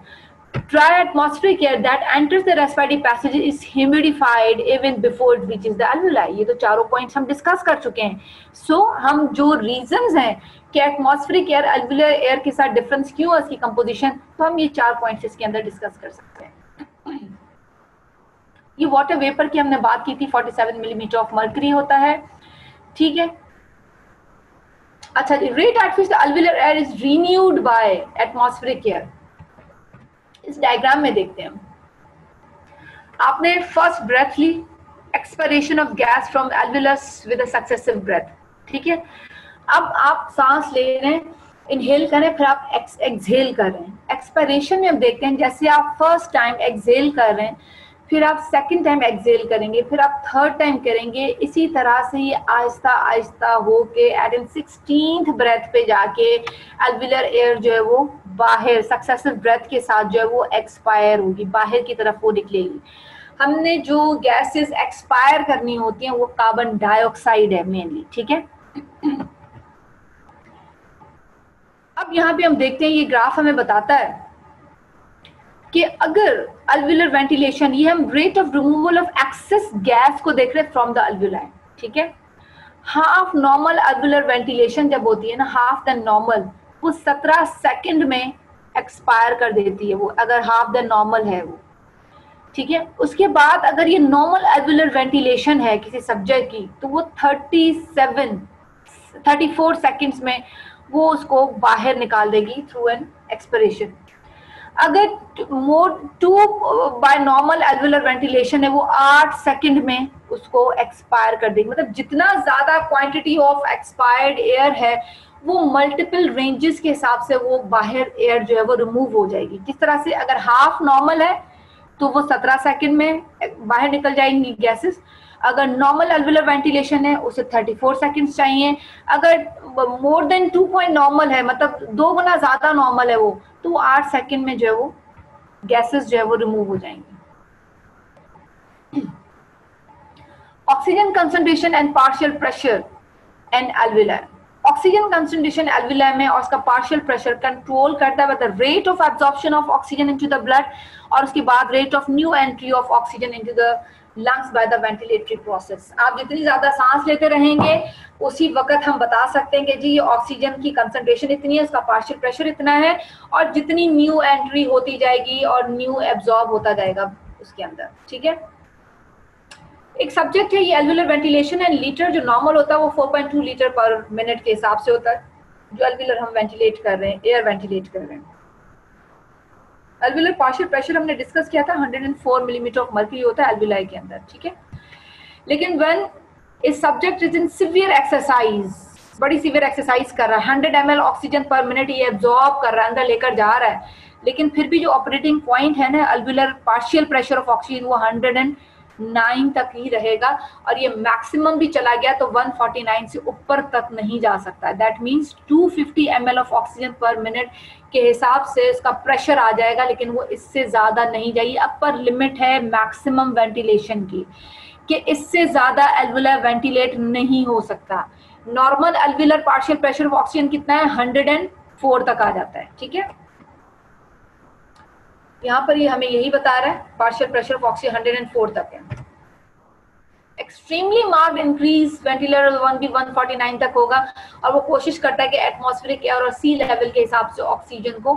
dry atmospheric air that enters the respiratory passage is humidified even before it reaches the alveoli. ये तो चारों पॉइंट्स हम डिस्कस कर चुके हैं. सो हम जो रीजंस हैं कि एटमॉस्फेरिक एयर एल्वुलर एयर के साथ डिफरेंस क्यों है, उसकी कंपोजिशन, तो हम ये 4 पॉइंट्स इसके अंदर डिस्कस कर सकते हैं. ये वाटर वेपर की हमने बात की थी, 47 मिलीमीटर ऑफ मर्करी होता है. ठीक है, अच्छा, rate at which the alveolar air is renewed by atmospheric air इस डायग्राम में देखते हैं. आपने फर्स्ट ब्रेथ ली, expiration of gas from alveolus with a successive breath. ठीक है, अब आप सांस ले रहे हैं, इनहेल कर रहे हैं, फिर आप एक्सहेल कर रहे हैं. एक्सपायरेशन में हम देखते हैं जैसे आप फर्स्ट टाइम एक्सेल कर रहे हैं, फिर आप सेकंड टाइम एक्सेल करेंगे, फिर आप थर्ड टाइम करेंगे, इसी तरह से ये आहिस्ता आहिस्ता होके एट इन 16th ब्रेथ पे जाके एल्विलर एयर जो है वो बाहर सक्सेसिव ब्रेथ के साथ जो है वो एक्सपायर होगी, बाहर की तरफ वो निकलेगी। हमने जो गैसेस एक्सपायर करनी होती हैं वो कार्बन डाइऑक्साइड है मेनली, ठीक है। अब यहाँ पे हम देखते हैं, ये ग्राफ हमें बताता है कि अगर अल्विलर वेंटिलेशन, ये हम rate of removal of excess gas को देख रहे हैं फ्रॉम द अल्विलाई, ठीक है। हाफ नॉर्मल अल्विलर वेंटिलेशन जब होती है ना, हाफ द नॉर्मल, वो 17 सेकंड में एक्सपायर कर देती है वो, अगर हाफ द नॉर्मल है वो, ठीक है। उसके बाद अगर ये नॉर्मल अल्विलर वेंटिलेशन है किसी सब्जेक्ट की, तो वो 34 सेकंड्स में वो उसको बाहर निकाल देगी थ्रू एन एक्सपिरेशन। अगर मोर 2 बाय नॉर्मल एल्विलर वेंटिलेशन है, वो 8 सेकंड में उसको एक्सपायर कर देगी। मतलब जितना ज्यादा क्वांटिटी ऑफ एक्सपायर्ड एयर है वो मल्टीपल रेंजेस के हिसाब से वो बाहर एयर जो है वो रिमूव हो जाएगी। जिस तरह से अगर हाफ नॉर्मल है तो वो 17 सेकंड में बाहर निकल जाएंगी गैसेस, अगर नॉर्मल एल्विलर वेंटिलेशन है उसे 34 सेकंड्स चाहिए, अगर मोर देन 2 पॉइंट नॉर्मल है, मतलब 2 गुना ज्यादा नॉर्मल है वो, तो 8 सेकंड में जो है वो गैसेस जो है वो रिमूव हो जाएंगी। Oxygen concentration and partial pressure and alveolar, oxygen concentration alveolar में और उसका पार्शियल प्रेशर कंट्रोल करता है the rate of absorption of oxygen into the blood, और उसके बाद rate of new entry of oxygen into the lungs by the ventilatory process. आप जितनी ज्यादा सांस लेते रहेंगे उसी वक्त हम बता सकते हैं कि जी ये ऑक्सीजन की कंसंट्रेशन इतनी है, उसका पार्शियल प्रेशर इतना है, और जितनी न्यू एंट्री होती जाएगी और न्यू एब्जॉर्ब होता जाएगा उसके अंदर, ठीक है। एक सब्जेक्ट है ये एल्विलर वेंटिलेशन एंड लीटर, जो नॉर्मल होता है वो 4.2 लीटर पर मिनट के हिसाब से होता है, जो एल्विलर हम वेंटिलेट कर रहे हैं, एयर वेंटिलेट कर रहे हैं। एल्विलर पार्शियल प्रेशर हमने डिस्कस किया था 104 मिलीमीटर ऑफ मर्क्यूरी होता है एल्विलाई के अंदर, ठीक है। लेकिन when a subject is in severe exercise, बड़ी सीवियर एक्सरसाइज कर रहा है, 100 ml ऑक्सीजन पर मिनट ये एब्जॉर्ब कर रहा है, अंदर लेकर जा रहा है, लेकिन फिर भी जो ऑपरेटिंग पॉइंट है ना alveolar partial pressure of oxygen वो 109 तक ही रहेगा, और ये मैक्सिमम भी चला गया तो 149 से ऊपर तक नहीं जा सकता। That means 250 ml of oxygen पर मिनट के हिसाब से इसका प्रेशर आ जाएगा, लेकिन वो इससे ज्यादा नहीं जाएगी। अपर लिमिट है मैक्सिमम वेंटिलेशन की कि इससे ज्यादा एल्विलर वेंटिलेट नहीं हो सकता। Normal alveolar partial pressure of oxygen कितना है, 104 तक आ जाता है, ठीक है। यहाँ पर ये हमें यही बता रहा है, पार्शियल प्रेशर ऑफ ऑक्सीजन 104 तक है। एक्सट्रीमली मार्क्ड इंक्रीज वेंटिलेटर 149 तक होगा, और वो कोशिश करता है कि एटमॉस्फेरिक एयर और सी लेवल के हिसाब से ऑक्सीजन को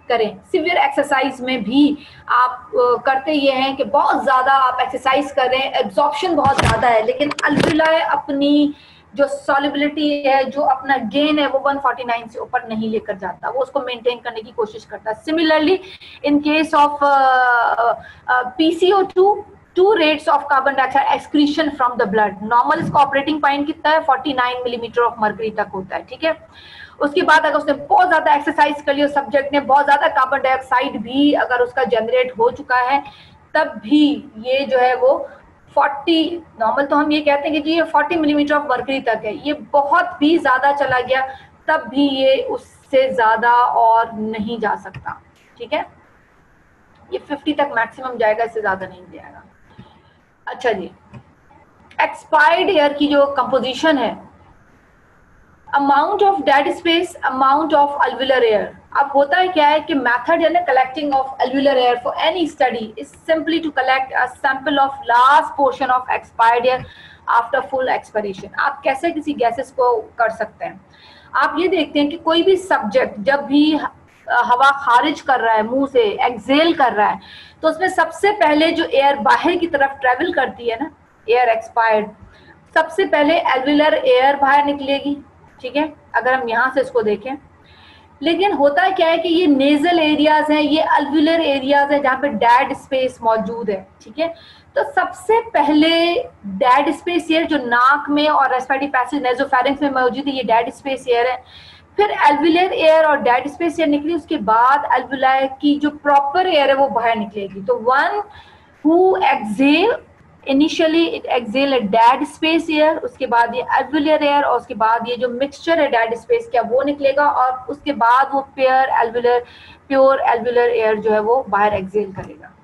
करें। सिवियर एक्सरसाइज में भी आप करते ये हैं कि बहुत ज्यादा आप एक्सरसाइज कर रहे हैं, एब्जॉर्प्शन बहुत ज्यादा है, लेकिन अल्विलाई अपनी जो सॉल्युबिलिटी है, जो अपना गेन है, वो 149 से ऊपर नहीं लेकर जाता, वो उसको मेंटेन करने की कोशिश करता है। Similarly in case of PCO2, 2 rates of carbon dioxide excretion from the blood, normal इसका ऑपरेटिंग पॉइंट कितना है, 49 मिलीमीटर ऑफ मर्करी तक होता है, ठीक है। उसके बाद अगर उसने बहुत ज्यादा एक्सरसाइज कर लिया, सब्जेक्ट ने बहुत ज्यादा कार्बन डाइऑक्साइड भी अगर उसका जनरेट हो चुका है, तब भी ये जो है वो 40, नॉर्मल तो हम ये कहते हैं कि जी ये 40 मिलीमीटर ऑफ मर्करी तक है, ये बहुत भी ज्यादा चला गया तब भी ये उससे ज्यादा और नहीं जा सकता, ठीक है। ये 50 तक मैक्सिमम जाएगा, इससे ज्यादा नहीं जाएगा। अच्छा जी, एक्सपायर्ड एयर की जो कंपोजिशन है, amount of dead space, amount of alveolar air. अब होता है क्या है कि मेथड है ना collecting of alveolar air for any study is simply to collect a sample of last portion of expired air after full expiration. आप कैसे किसी गैसेस को कर सकते हैं, आप ये देखते हैं कि कोई भी सब्जेक्ट जब भी हवा खारिज कर रहा है, मुंह से एक्सेल कर रहा है, तो उसमें सबसे पहले जो एयर बाहर की तरफ ट्रेवल करती है ना, एयर एक्सपायर्ड, सबसे पहले एल्विलर एयर बाहर निकलेगी, ठीक है, अगर हम यहाँ से इसको देखें। लेकिन होता है क्या है कि ये नेजल एरियाज हैं, ये अल्विलर एरियाज हैं जहाँ पे डेड स्पेस मौजूद है, ठीक है। तो सबसे पहले डेड स्पेस एयर जो नाक में और रेस्पिरेटरी पैसेज नेसोफेरिंक्स में मौजूद है, ये डेड स्पेस एयर है। फिर एल्वुलर एयर और डेड स्पेस एयर निकली, उसके बाद एल्वुलाई की जो प्रॉपर एयर है वो बाहर निकलेगी। तो one who exhale initially it exhale a dead space air, उसके बाद ये एल्वुलर एयर और उसके बाद ये जो मिक्सचर है डेड स्पेस का वो निकलेगा और उसके बाद वो प्योर एल्वुलर एयर जो है वो बाहर एक्सेल करेगा।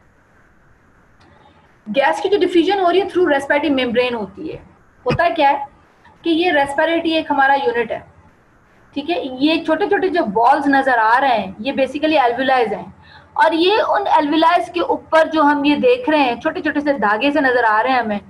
गैस की जो डिफ्यूजन हो रही है थ्रू रेस्पिरेटरी मेम्ब्रेन होती है। होता क्या है कि ये रेस्पिरेटरी एक हमारा यूनिट है, ठीक है। ये छोटे छोटे जो बॉल्स नजर आ रहे हैं ये बेसिकली एल्वुलाइज हैं और ये उन एल्वुलाइज के ऊपर जो हम ये देख रहे हैं छोटे छोटे से धागे से नजर आ रहे हैं हमें,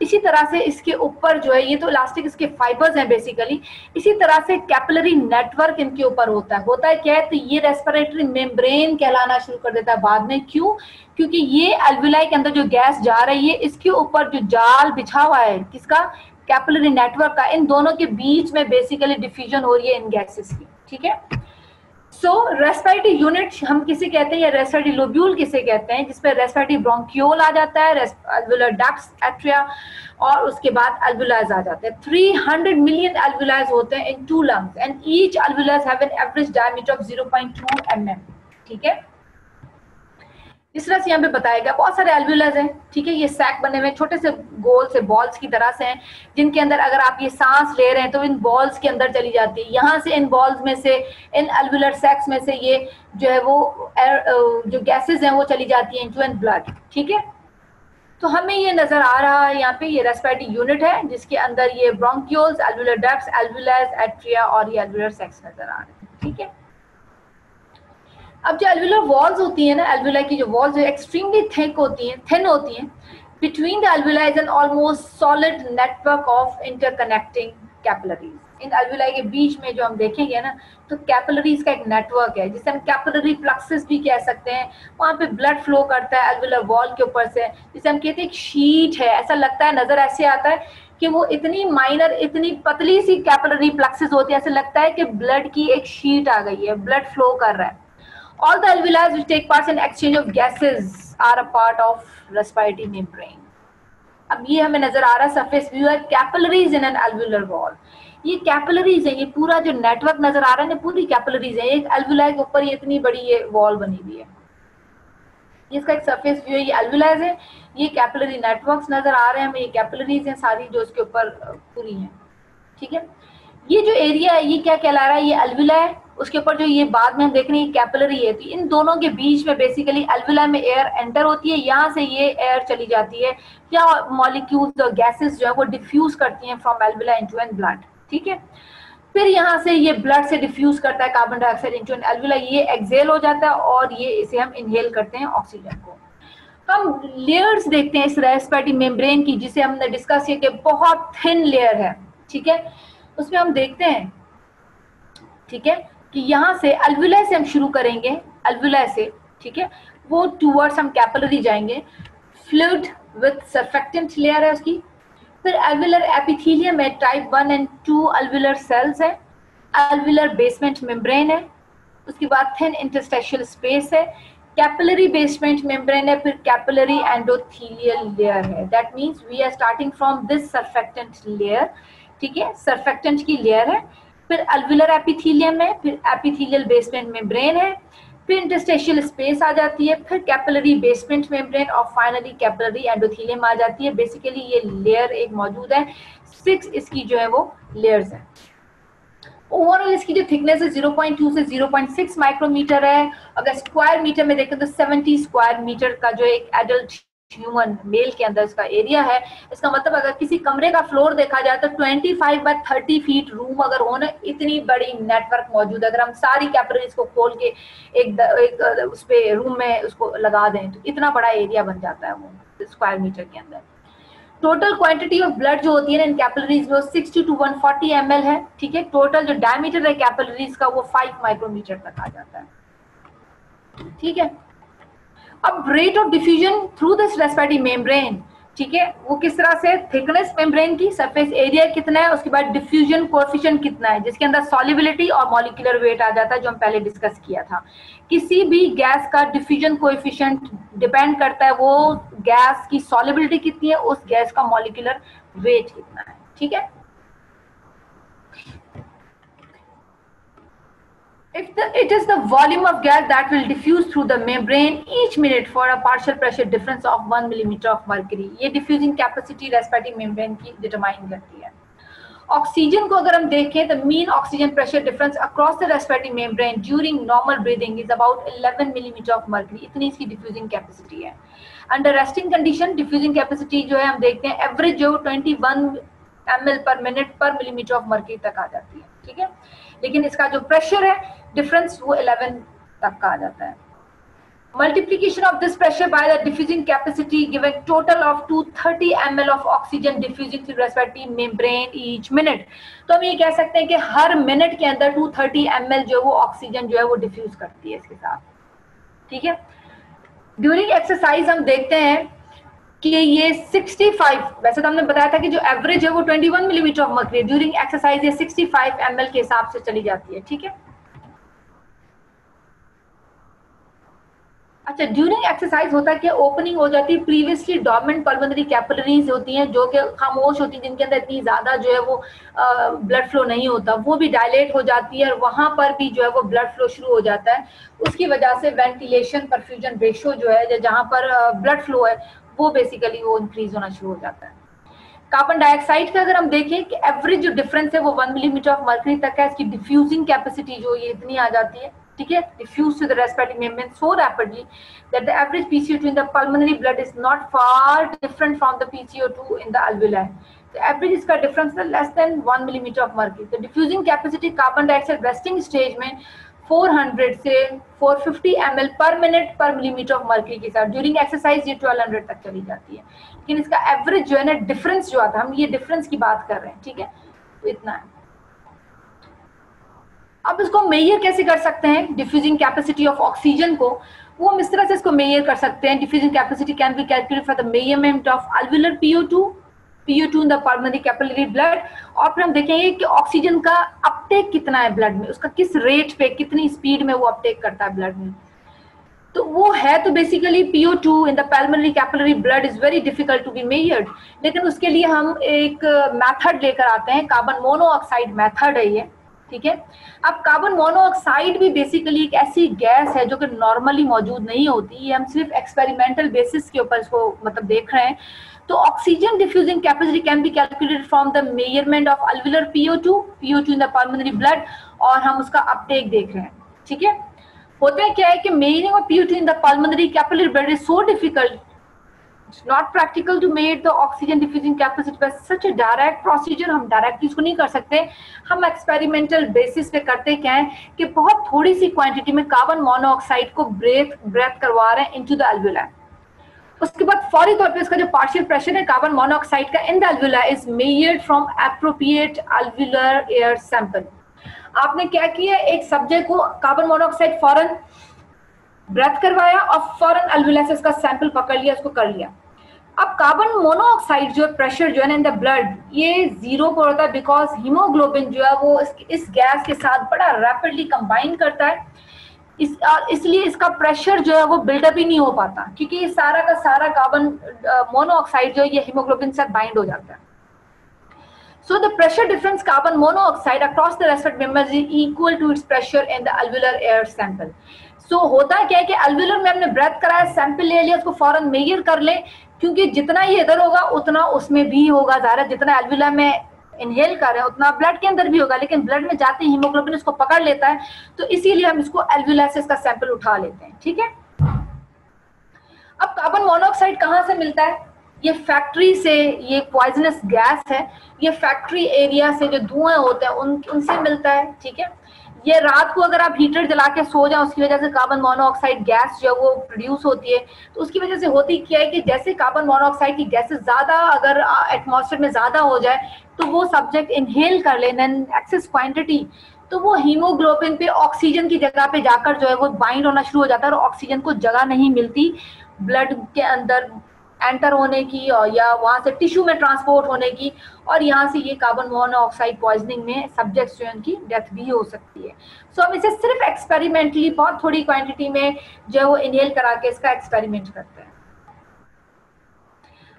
इसी तरह से इसके ऊपर जो है ये तो इलास्टिक इसके फाइबर्स हैं बेसिकली, इसी तरह से कैपिलरी नेटवर्क इनके ऊपर होता है। होता है क्या है, तो ये रेस्पिरेटरी मेम्ब्रेन कहलाना शुरू कर देता है बाद में। क्यों? क्योंकि ये एल्वुलाई के अंदर जो गैस जा रही है इसके ऊपर जो जाल बिछा हुआ है किसका, कैपिलरी नेटवर्क का, इन दोनों के बीच में बेसिकली डिफ्यूजन हो रही है इन गैसेस की, ठीक है। सो रेस्पिरेटरी यूनिट हम किसे कहते हैं या रेस्पिरेटरी लोब्यूल किसे कहते हैं, जिसपे रेस्पिरेटरी ब्रोंक्यूल आ जाता है, एल्वुलर डक्ट्स, एट्रिया और उसके बाद एल्वुलाइज आ जाते हैं। 300 मिलियन एल्वुलाइज होते हैं in 2 lungs and each alveoli have an average diameter of 0.2 mm, ठीक है। इस तरह से यहाँ पे बताया गया बहुत सारे एल्वुलाइज हैं, ठीक है। ये सैक बने हुए छोटे से गोल से बॉल्स की तरह से हैं जिनके अंदर अगर आप ये सांस ले रहे हैं तो इन बॉल्स के अंदर चली जाती है। यहाँ से इन बॉल्स में से इन एल्वुलर सैक्स में से ये जो है वो जो गैसेज हैं वो चली जाती हैं इनटू ब्लड, ठीक है। तो हमें ये नजर आ रहा है यहाँ पे ये रेस्पिरेटरी यूनिट है जिसके अंदर ये ब्रोंक्यूल्स, एल्वुलर डक्ट्स, एल्वुलाइज, एट्रिया और ये एल्वुलर सैक्स नजर आ रहे हैं, ठीक है। अब जो एल्वुलर वॉल्स होती है ना, एल्वुलाई की जो वॉल्स एक्सट्रीमली थिन होती हैं, between the alveoli and almost solid network of interconnecting capillaries. In alveoli के बीच में जो हम देखेंगे ना तो कैपिलरीज का एक नेटवर्क है जिसे हम कैपिलरी प्लक्सेस भी कह सकते हैं। वहां पे ब्लड फ्लो करता है एल्वुलर वॉल के ऊपर से, जिसे हम कहते हैं एक शीट है। ऐसा लगता है, नजर ऐसे आता है कि वो इतनी माइनर, इतनी पतली सी कैपिलरी प्लक्सेस होती है, ऐसा लगता है कि ब्लड की एक शीट आ गई है, ब्लड फ्लो कर रहा है। All the alveoli which take part in exchange of gases are a part of respiratory membrane. अब ये हमें नजर आ रहा है सरफेस व्यू है capillaries in an alveolar wall. ये कैपिलरीज है, ये पूरा जो नेटवर्क नजर आ रहा है ना पूरी कैपिलरीज है। एक एल्वुलाई के ऊपर ये इतनी बड़ी ये वॉल बनी हुई है, इसका एक सरफेस व्यू है। ये एल्वुलाइज है, ये कैपिलरी नेटवर्क्स नजर आ रहे हैं हमें, ये कैपिलरीज हैं सारी जो इसके ऊपर पूरी हैं, ठीक है। ये जो एरिया है ये क्या कहला रहा है, ये एल्वुला है, उसके ऊपर जो ये बाद में हम देख रहे हैं कैपिलरी है। तो इन दोनों के बीच में बेसिकली एल्वुला में एयर एंटर होती है, यहाँ से ये एयर चली जाती है या मॉलिक्यूल्स और गैसेस जो है वो डिफ्यूज करती हैं from alveola into N blood, ठीक है। फिर यहाँ से ये ब्लड से डिफ्यूज करता है कार्बन डाइऑक्साइड इनटू एन एल्वुला, ये एक्सेल हो जाता है और ये इसे हम इनहेल करते हैं ऑक्सीजन को। हम लेयर्स देखते हैं इस रेस्पिरेटरी मेम्ब्रेन की जिसे हमने डिस्कस किया कि बहुत थिन लेयर है, ठीक है। उसमें हम देखते हैं, ठीक है, कि यहाँ से एल्वुलाई से हम शुरू करेंगे, एल्वुलाई से, ठीक है, वो टूवर्ड्स हम कैपिलरी जाएंगे। फ्लूइड विद सरफेक्टेंट लेयर है उसकी। फिर एल्वुलर एपिथेलियम है, टाइप 1 और 2 एल्वुलर सेल्स है। एल्वुलर बेसमेंट मेम्ब्रेन है, उसके बाद थिन इंटरस्टिशियल स्पेस है, कैपिलरी बेसमेंट मेम्ब्रेन है, फिर कैपिलरी एंडोथेलियल लेयर है। That means we are starting from this surfactant layer, ठीक है, सरफेक्टेंट की लेयर है। फिर एल्वुलर एपिथेलियम है, फिर एपिथेलियल बेसमेंट मेम्ब्रेन है, फिर इंटरस्टिशियल स्पेस आ जाती है, फिर कैपिलरी बेसमेंट मेम्ब्रेन और फाइनली कैपिलरी एंडोथेलियम आ जाती है। बेसिकली ये लेयर एक मौजूद है, 6 इसकी जो है वो लेयर्स है। ओवरऑल इसकी जो थिकनेस है 0.2 से 0.6 माइक्रोमीटर है। अगर स्क्वायर मीटर में देखें तो 70 स्क्वायर मीटर का जो एक एडल्ट ह्यूमन मेल के अंदर इसका एरिया है। इसका मतलब अगर किसी कमरे का फ्लोर देखा जाए तो 25 बाय 30 फीट रूम अगर हो ना, इतनी बड़ी नेटवर्क मौजूद है। अगर हम सारी कैपिलरीज को खोल के एक उस पे रूम में उसको लगा दें तो इतना बड़ा एरिया बन जाता है वो स्क्वायर मीटर के अंदर। टोटल क्वांटिटी ऑफ ब्लड जो होती है ना इन कैपिलरीज में 60 to 140 ml है, ठीक है। टोटल जो डायमीटर है कैपिलरीज का वो 5 माइक्रोमीटर तक आ जाता है, ठीक है। अब rate of diffusion through this respiratory membrane, ठीक है, वो किस तरह से, थिकनेस मेम्ब्रेन की, सरफेस एरिया कितना है, उसके बाद डिफ्यूजन कोएफिशिएंट कितना है, जिसके अंदर सॉल्युबिलिटी और मॉलिक्यूलर वेट आ जाता है जो हम पहले डिस्कस किया था। किसी भी गैस का डिफ्यूजन कोएफिशिएंट डिपेंड करता है वो गैस की सॉल्युबिलिटी कितनी है, उस गैस का मॉलिक्यूलर वेट कितना है, ठीक है। It is the volume of gas that will diffuse through the membrane each minute for a partial pressure difference of 1 millimeter of mercury. ये diffusing capacity respiratory membrane की determine करती है. Oxygen को अगर हम देखें तो mean oxygen pressure difference across the respiratory membrane during normal breathing is about 11 millimetre of mercury. इतनी इसकी डिफ्यूजिंग कैपेसिटी है. Under resting condition diffusing capacity जो है हम देखते हैं एवरेज जो 21 ml पर मिनट पर मिलीमीटर ऑफ मर्क्यूरी तक आ जाती है. ठीक है, लेकिन इसका जो प्रेशर है डिफरेंस वो 11 तक का आ जाता है. Multiplication of this pressure by the diffusing capacity giving total of 230 ml of oxygen diffusing through respiratory membrane each minute. तो हम ये कह सकते हैं कि हर मिनट के अंदर 230 ml जो वो ऑक्सीजन जो है वो डिफ्यूज करती है इसके साथ. ठीक है, ड्यूरिंग एक्सरसाइज हम देखते हैं कि ये 65, वैसे तो हमने बताया था कि जो एवरेज है वो 21 millimetre of mercury, during exercise ये 65 ml के हिसाब से चली जाती है. ठीक है, अच्छा, ड्यूरिंग एक्सरसाइज होता है कि ओपनिंग हो जाती है. प्रीवियसली डोर्मेंट पल्मोनरी कैपिलरीज होती हैं जो कि खामोश होती हैं, जिनके अंदर इतनी ज्यादा जो है वो ब्लड फ्लो नहीं होता, वो भी डायलेट हो जाती है और वहां पर भी जो है वो ब्लड फ्लो शुरू हो जाता है. उसकी वजह से वेंटिलेशन परफ्यूजन रेशियो जो है जहां पर ब्लड फ्लो है वो बेसिकली वो इंक्रीज होना शुरू हो जाता है. कार्बन डाइऑक्साइड का अगर हम देखें कि एवरेज जो डिफरेंस है वो 1 मिलीमीटर ऑफ मर्क्यूरी तक है. इसकी डिफ्यूजिंग कैपेसिटी जो ये इतनी आ जाती है. ठीक है, diffuse to the respiratory membrane so rapidly that the average PCO2 in the pulmonary blood is not far different from the PCO2 in the alveoli. The average इसका difference है less than 1 millimeter of mercury. The diffusing capacity carbon dioxide resting stage में 400 से 450 ml per minute per millimeter of mercury के साथ during exercise ये 1200 तक चली जाती है. लेकिन इसका एवरेज जो है ना डिफरेंस जो आता है, हम ये डिफरेंस की बात कर रहे हैं. ठीक है, तो इतना है. अब इसको मेजर कैसे कर सकते हैं डिफ्यूजिंग कैपेसिटी ऑफ ऑक्सीजन को, वो हम इस तरह से इसको मेजर कर सकते हैं. Diffusing capacity can be calculated for the measurement of alveolar PO2 in the pulmonary capillary blood. और फिर हम देखेंगे कि ऑक्सीजन का अपटेक कितना है ब्लड में, उसका किस रेट पे कितनी स्पीड में वो अपटेक करता है ब्लड में. तो वो है तो basically PO2 in the pulmonary capillary blood is very difficult to be measured. लेकिन उसके लिए हम एक मेथड लेकर आते हैं, कार्बन मोनोऑक्साइड मेथड है ये. ठीक है, अब कार्बन मोनोऑक्साइड भी बेसिकली एक ऐसी गैस है जो कि नॉर्मली मौजूद नहीं होती. ये हम सिर्फ एक्सपेरिमेंटल बेसिस के ऊपर इसको मतलब देख रहे हैं. तो oxygen diffusing capacity can be calculated from the measurement of alveolar PO2 in the pulmonary blood, और हम उसका अपटेक देख रहे हैं. ठीक है, होता है क्या है कि measuring of PO2 in the pulmonary capillary blood is so difficult, it's not practical to measure the oxygen diffusing capacity by such a direct procedure. हम डायरेक्टली इसको नहीं कर सकते. हम एक्सपेरिमेंटल बेसिस पे करते क्या है कि बहुत थोड़ी सी क्वांटिटी में कार्बन मोनोऑक्साइड को ब्रेथ करवा रहे हैं इनटू द अल्वेला. उसके बाद फौरी तौर पे इसका जो पार्शियल प्रेशर है कार्बन मोनोऑक्साइड का in the alveola is measured from appropriate alveolar air sample. आपने क्या किया, एक सब्जेक्ट को कार्बन मोनोऑक्साइड फौरन ब्रेथ करवाया और फौरन अल्वेला से इसका सैंपल पकड़ लिया, उसको कर लिया. अब कार्बन मोनोऑक्साइड जो प्रेशर जो है इन द ब्लड ये 0 पर होता है बिकॉज हीमोग्लोबिन जो है वो इस गैस के साथ बड़ा रैपिडली कंबाइन करता है. इसलिए इसका प्रेशर जो है वो बिल्डअप ही नहीं हो पाता, क्योंकि ये सारा का सारा कार्बन मोनोऑक्साइड जो है ये हीमोग्लोबिन से बाइंड हो जाता है. So the pressure difference carbon monoxide across the respiratory members is equal to its pressure in the alveolar air sample. So होता क्या है कि alveolar में हमने ब्रेथ कराया, सैंपल ले लिया, उसको फौरन मेजर कर ले, क्योंकि जितना ये इधर होगा उतना उसमें भी होगा. ज़्यादा जितना alveolar में इनहेल कर रहे हैं उतना ब्लड के अंदर भी होगा, लेकिन ब्लड में जाते ही हीमोग्लोबिन इसको पकड़ लेता है, तो इसीलिए हम इसको alveolar से इसका सैंपल उठा लेते हैं. ठीक है, अब कार्बन मोनोऑक्साइड कहाँ से मिलता है? ये फैक्ट्री से, ये पॉइजनस गैस है, ये फैक्ट्री एरिया से जो धुआं होते हैं उनसे मिलता है. ठीक है, ये रात को अगर आप हीटर जला के सो जाओ उसकी वजह से कार्बन मोनोऑक्साइड गैस जो वो प्रोड्यूस होती है. तो उसकी वजह से होती क्या है कि जैसे कार्बन मोनोऑक्साइड की गैसेस ज्यादा अगर एटमॉस्फेयर में ज्यादा हो जाए तो वो सब्जेक्ट इनहेल कर लेना एक्सेस क्वांटिटी, तो वो हीमोग्लोबिन पे ऑक्सीजन की जगह पे जाकर जो है वो बाइंड होना शुरू हो जाता है और ऑक्सीजन को जगह नहीं मिलती ब्लड के अंदर एंटर होने की और या वहां से टिश्यू में ट्रांसपोर्ट होने की, और यहाँ से ये कार्बन मोनोऑक्साइड पॉइजनिंग में सब्जेक्ट्स जो है उनकी डेथ भी हो सकती है. सो हम इसे सिर्फ एक्सपेरिमेंटली बहुत थोड़ी क्वांटिटी में जो है वो इनहेल करा के इसका एक्सपेरिमेंट करते हैं.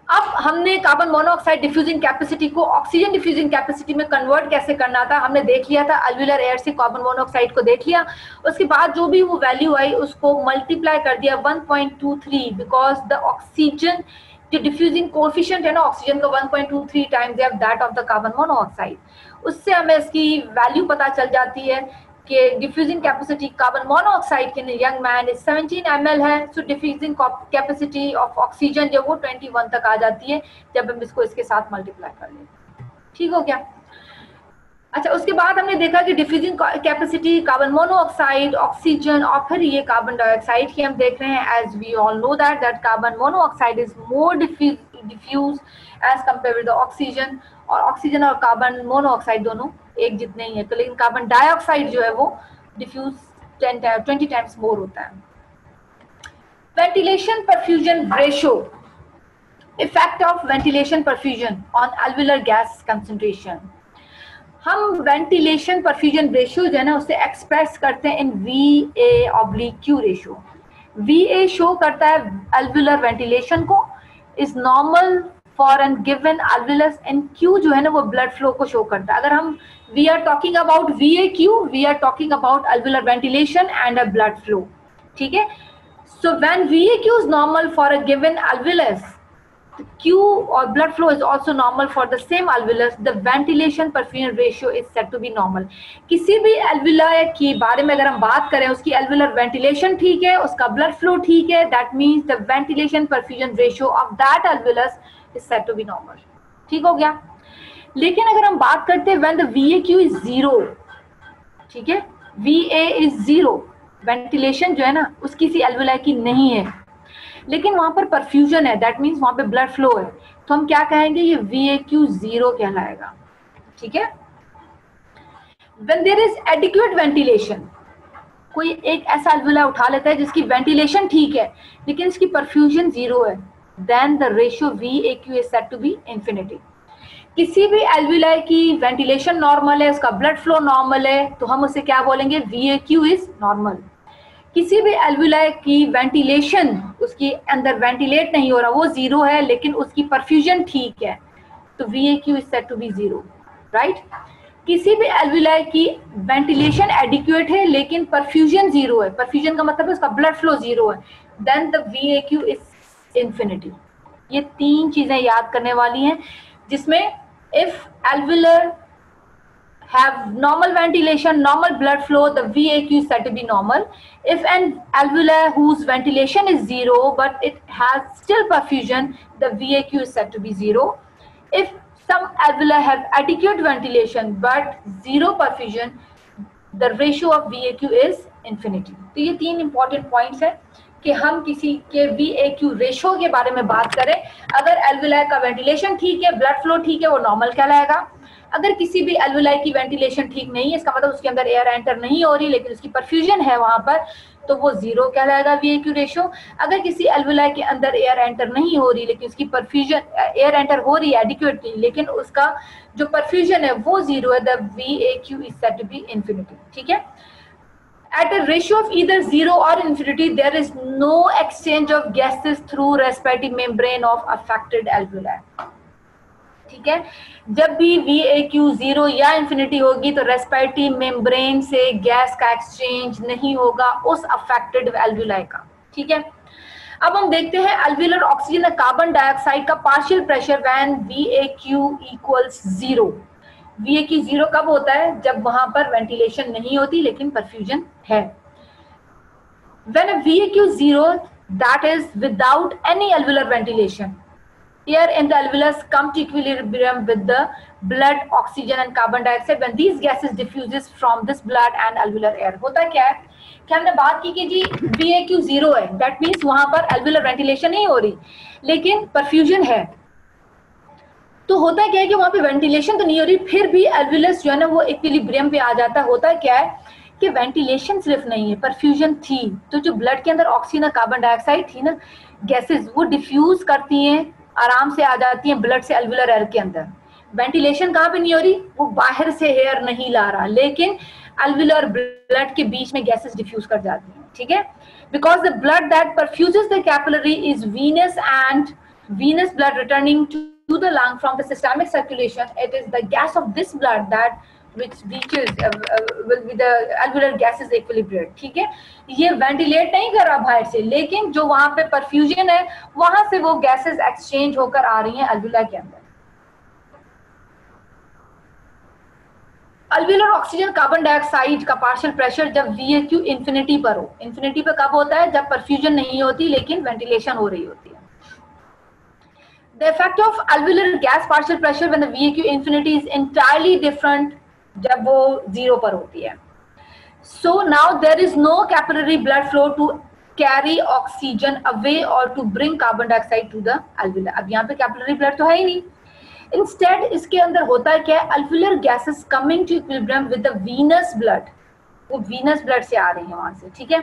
अब हमने कार्बन मोनोऑक्साइड डिफ्यूजिंग कैपेसिटी को ऑक्सीजन डिफ्यूजिंग कैपेसिटी में कन्वर्ट कैसे करना था हमने देख लिया था, अल्वियुलर एयर से कार्बन मोनोऑक्साइड को देख लिया, उसके बाद जो भी वो वैल्यू आई उसको मल्टीप्लाई कर दिया 1.23 बिकॉज द ऑक्सीजन जो डिफ्यूजिंग कोएफिशिएंट है ना ऑक्सीजन का 1.23 times that of the carbon monoxide, उससे हमें इसकी वैल्यू पता चल जाती है कि डिफ्यूजिंग कैपेसिटी कार्बन मोनोऑक्साइड के यंग मैन 17 ml है, सो डिफ्यूजिंग कैपेसिटी ऑफ ऑक्सीजन जो वो 21 तक आ जाती है जब हम इसको इसके साथ मल्टीप्लाई कर लेते हैं। ठीक हो गया। अच्छा, उसके बाद हमने देखा कि diffusing capacity carbon monoxide, oxygen और फिर ये कार्बन डाइऑक्साइड की हम देख रहे हैं। As we all know that carbon monoxide is more diffuse as compare with oxygen, और ऑक्सीजन और कार्बन मोनोऑक्साइड दोनों एक जितने ही है, तो लेकिन कार्बन डाइऑक्साइड जो है वो डिफ्यूज 20 टाइम्स मोर होता है। Ventilation perfusion ratio, effect of ventilation perfusion on alveolar gas concentration. हम वेंटिलेशन परफ्यूजन रेशियो जो है ना उसे एक्सप्रेस करते हैं इन VA/Q रेशियो। VA शो करता है एल्वियुलर वेंटिलेशन को is normal for an given alveolus, and Q जो है ना वो ब्लड फ्लो को शो करता है। अगर हम we are talking about VAQ, we are talking about alveolar ventilation and a blood flow. ठीक है, so when VAQ is normal for a given alveolus, Q or blood flow is also normal for the same alveolus, the ventilation perfusion ratio is said to be normal। किसी भी alveoli के बारे में अगर हम बात करें, उसकी alveolar ventilation ठीक है, उसका blood flow ठीक है, that means the ventilation perfusion ratio of that alveolus is said to be normal। ठीक हो गया। लेकिन अगर हम बात करते हैं when the VAQ is 0, ठीक है, VA is 0, ventilation जो है ना उसकी किसी alveoli की नहीं है, लेकिन वहां पर परफ्यूजन है, दैट मीन्स वहां पे ब्लड फ्लो है, तो हम क्या कहेंगे, ये VAQ 0 कहलाएगा। ठीक है। When there is adequate ventilation, कोई एक ऐसा एल्वियोला उठा लेता है जिसकी वेंटिलेशन ठीक है लेकिन इसकी परफ्यूजन 0 है, then the ratio VAQ is said to be infinity। किसी भी एल्वियोला की वेंटिलेशन नॉर्मल है, उसका ब्लड फ्लो नॉर्मल है, तो हम उसे क्या बोलेंगे, VAQ इज नॉर्मल। किसी भी एल्वियोला की वेंटिलेशन, उसकी अंदर वेंटिलेट नहीं हो रहा, वो 0 है लेकिन उसकी परफ्यूजन ठीक है, तो VAQ is said to be 0, right. किसी भी एल्वियोला की वेंटिलेशन एडिक्वेट है लेकिन परफ्यूजन 0 है, परफ्यूजन का मतलब है उसका ब्लड फ्लो 0 है, then the VAQ is infinity. ये 3 चीजें याद करने वाली हैं, जिसमें if alveolar have normal ventilation, normal blood flow, the VAQ is said to be normal. If an alveoli whose ventilation is 0 but it has still perfusion, the VAQ is said to be 0. If some alveoli have adequate ventilation but 0 perfusion, the ratio of VAQ is infinity. तो ये 3 important points है कि हम किसी के VAQ ratio के बारे में बात करें। अगर एल्वियोलाई का वेंटिलेशन ठीक है, ब्लड फ्लो ठीक है, वो नॉर्मल कहलाएगा। अगर किसी भी एल्वियोलाई की वेंटिलेशन ठीक नहीं है, इसका मतलब उसके अंदर एयर एंटर नहीं हो रही लेकिन उसकी परफ्यूजन है वहां पर, तो वो 0 कहलाएगा VAQ रेशियो। अगर किसी एल्वियोलाई के अंदर एयर एंटर नहीं हो रही लेकिन उसकी परफ्यूजन, एयर एंटर हो रही है एडिक्वेटली लेकिन उसका जो परफ्यूजन है वो 0 है, the VAQ is said to be infinity. ठीक है। At a ratio of either 0 or infinity, there is no exchange of gases through respiratory membrane of affected alveoli। ठीक है, जब भी VAQ 0 या इंफिनिटी होगी तो रेस्पिरेटरी मेम्ब्रेन से गैस का एक्सचेंज नहीं होगा उस अफेक्टेड एल्वियोलाई का। ठीक है। अब हम देखते हैं एल्वियोलर ऑक्सीजन और कार्बन डाइऑक्साइड का partial pressure when VAQ equals 0। VAQ 0 कब होता है, जब वहां पर वेंटिलेशन नहीं होती लेकिन परफ्यूजन है। When a VAQ 0, that is without any alveolar ventilation, air in the alveolus come to equilibrium with the blood, oxygen and carbon dioxide when these gases diffuses from this blood and alveolar air। होता क्या है कि हमने बात की कि जी VAQ 0 है, that means वहां पर alveolar ventilation नहीं हो रही लेकिन परफ्यूजन है, तो होता क्या है कि वहां पे वेंटिलेशन तो नहीं हो रही, फिर भी एल्वियोलस जो है ना वो इक्विलिब्रियम पे आ जाता है। होता क्या है कि वेंटिलेशन सिर्फ नहीं है, परफ्यूजन थी, तो जो ब्लड के अंदर ऑक्सीजन और कार्बन डाइऑक्साइड थी ना गैसेस, वो डिफ्यूज करती हैं, आराम से आ जाती हैं ब्लड से एल्वियोलर एयर के अंदर। वेंटिलेशन कहाँ पे नहीं हो रही, वो बाहर से एयर नहीं ला रहा लेकिन एल्वियोलर ब्लड के बीच में गैसेस डिफ्यूज कर जाती हैं। ठीक है, because the blood that perfuses the capillary is venous and venous blood returning to the lung from the systemic circulation, it is the gas of this blood that which reaches will be the alveolar gases equilibrium. ठीक है, ये ventilate नहीं कर रहा बाहर से, लेकिन जो वहां पे परफ्यूजन है वहां से वो गैसेस एक्सचेंज होकर आ रही हैं अल्वुला के अंदर. अल्वुलर ऑक्सीजन कार्बन डाइऑक्साइड का पार्शियल प्रेशर जब VAQ इंफिनिटी पर हो, इंफिनिटी पे कब होता है? जब परफ्यूजन नहीं होती लेकिन वेंटिलेशन हो रही होती है. The effect of alveolar gas partial pressure when the VAQ infinity is entirely different जब वो 0 पर होती है. So now there is no capillary blood flow to carry oxygen away or to bring carbon dioxide to the alveoli. अब यहाँ पे capillary blood तो है ही नहीं. Instead इसके अंदर होता है क्या? Alveolar gases coming to equilibrium with the venous blood. वो venous blood से आ रही है वहां से. ठीक है.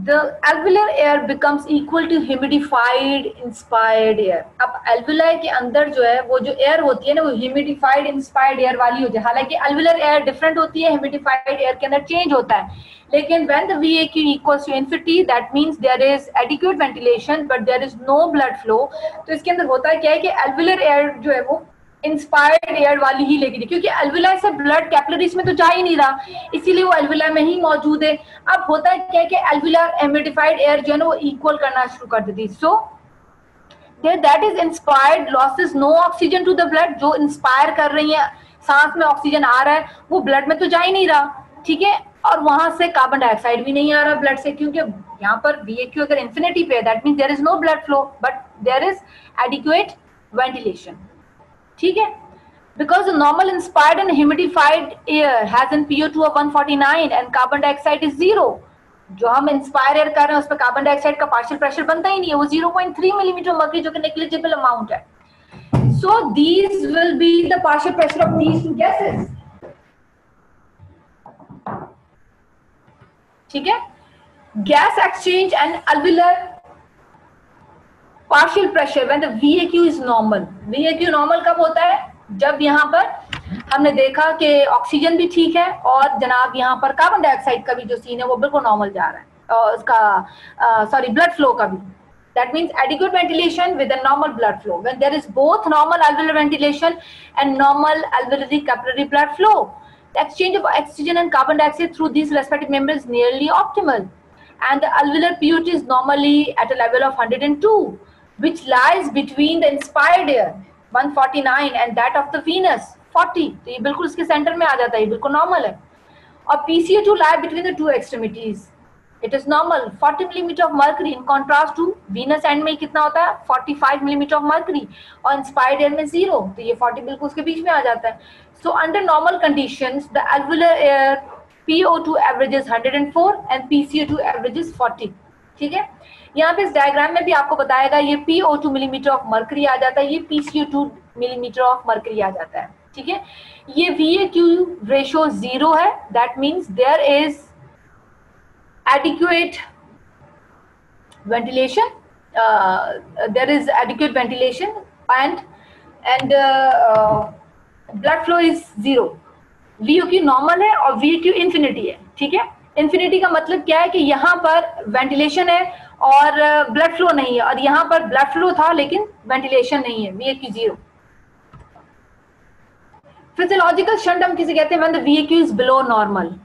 The alveolar air becomes equal to humidified inspired air. अब alveoli के अंदर जो है वो जो air होती है ना वो humidified inspired air वाली होती है. हालांकि alveolar air different होती है, humidified air के अंदर change होता है. लेकिन when the VAQ equals to infinity, that means there is adequate ventilation but there is no blood flow. तो इसके अंदर होता है क्या है कि alveolar air जो है वो इंस्पायर्ड एयर वाली ही लेगी, क्योंकि अल्वुलाई से ब्लड कैपिलरीज में तो जा ही नहीं रहा, इसीलिए वो अल्वुलाई में ही मौजूद है. अब होता है क्या कि अल्वुलर ह्यूमिडिफाइड एयर जो है ना वो इक्वल करना शुरू कर देती. So that is inspired loses no oxygen to the blood. जो इंस्पायर कर रही है, सांस में ऑक्सीजन आ रहा है, वो ब्लड में तो जा ही नहीं रहा. ठीक है. और वहां से कार्बन डाइऑक्साइड भी नहीं आ रहा ब्लड से, क्योंकि यहाँ पर VAQ अगर इंफिनिटी पे है that means there is no blood flow but there is adequate ventilation. ठीक है. Because the normal inspired and humidified air has in PO2 of 149 and carbon dioxide is 0. जो हम इंस्पायर एयर कर रहे हैं उस पर कार्बन डाइऑक्साइड का पार्शियल प्रेशर बनता ही नहीं है, वो 0.3 मिलीमीटर मर्क्यूरी जो कि नेग्लिजिबल अमाउंट है. So these will be the partial pressure of these two gases. ठीक है. Gas exchange and alveolar partial pressure when the VAQ is normal. VAQ normal कब होता है? जब यहाँ पर हमने देखा कि ऑक्सीजन भी ठीक है और जनाब यहाँ पर कार्बन डाइऑक्साइड का भी जो सीन है वो बिल्कुल नॉर्मल जा रहा है, और उसका ब्लड फ्लो का भी. That means adequate ventilation with a normal blood flow. When there is both normal alveolar ventilation and normal alveolary capillary blood flow, the exchange of oxygen and carbon dioxide through these respective membranes is nearly optimal. And the alveolar PO2 is normally at a level of 102, which lies between the inspired air 149 and that of the venous 40. तो ये बिल्कुल इसके centre में आ जाता है, ये बिल्कुल normal है. और PCO2 lie between the two extremities. It is normal 40 millimeter of mercury in contrast to venous end में कितना होता है 45 millimeter of mercury और inspired air में 0. तो ये 40 बिल्कुल उसके बीच में आ जाता है. So under normal conditions the alveolar air PO2 averages 104 and PCO2 averages 40. ठीक है. यहाँ पे इस डायग्राम में भी आपको बताएगा ये PO2 मिलीमीटर ऑफ मर्करी आ जाता है, ये PCO2 मिलीमीटर ऑफ मर्करी आ जाता है. ठीक है. ये VAQ रेशियो 0 है, that means there is adequate ventilation, there is adequate ventilation and blood flow is 0. VAQ normal है और VAQ इंफिनिटी है. ठीक है. इंफिनिटी का मतलब क्या है कि यहाँ पर वेंटिलेशन है और ब्लड फ्लो नहीं है, और यहाँ पर ब्लड फ्लो था लेकिन वेंटिलेशन नहीं है, VAQ 0. फिजियोलॉजिकल शंट हम किसे कहते हैं? when the VAQ is below normal.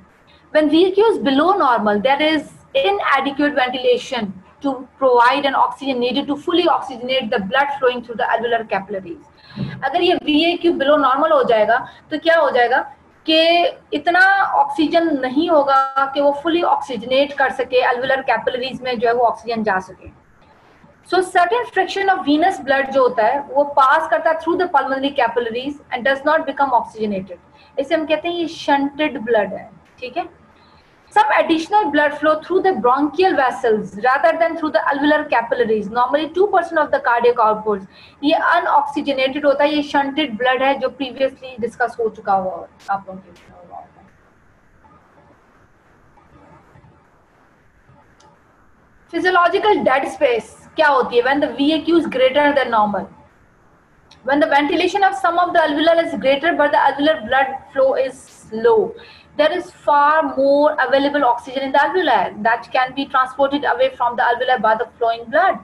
When VAQ is below normal, there is inadequate ventilation to provide an oxygen needed to fully oxygenate the blood flowing through the alveolar capillaries. अगर ये VAQ below normal हो जाएगा तो क्या हो जाएगा कि इतना ऑक्सीजन नहीं होगा कि वो फुली ऑक्सीजनेट कर सके, alveolar capillaries में जो है वो ऑक्सीजन जा सके. So certain fraction of venous blood जो होता है वो पास करता है through the pulmonary capillaries and does not become oxygenated. इसे हम कहते हैं ये shunted blood है. ठीक है. Some additional blood flow through the bronchial vessels rather than through the alveolar capillaries. Normally 2% of the cardiac outputs ये unoxygenated होता है, ये shunted blood है जो previously discuss हो चुका हुआ आप लोगों के. Physiological dead space क्या होती है? When the VAQ is greater than normal. When the ventilation of some of the alveoli is greater but the alveolar blood flow is low, there is far more available oxygen in the alveoli that can be transported away from the alveoli by the flowing blood.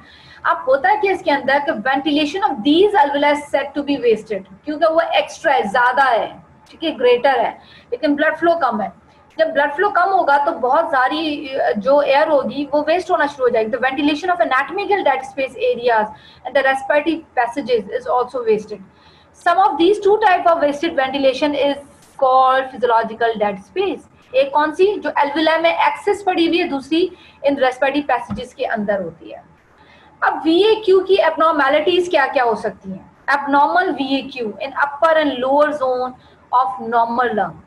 अब होता है कि इसके अंदर कि ventilation of these alveoli set to be wasted, क्योंकि वो extra है, ज्यादा है, ठीक है, ग्रेटर है, लेकिन ब्लड फ्लो कम है। जब ब्लड फ्लो कम होगा तो बहुत सारी जो एयर होगी वो वेस्ट होना शुरू हो जाएगी। The ventilation of anatomical dead space areas and the respiratory passages is also wasted. Sum of these two type of wasted ventilation is called physiological dead space. एक कौन सी, जो एल्विलाई में एक्सेस पड़ी हुई है, दूसरी इन रेस्पिरेटरी पैसेजेस के अंदर होती है। अब VAQ की एबनॉर्मेलिटीज क्या क्या हो सकती हैं? Abnormal VAQ in upper and lower zone of normal lung.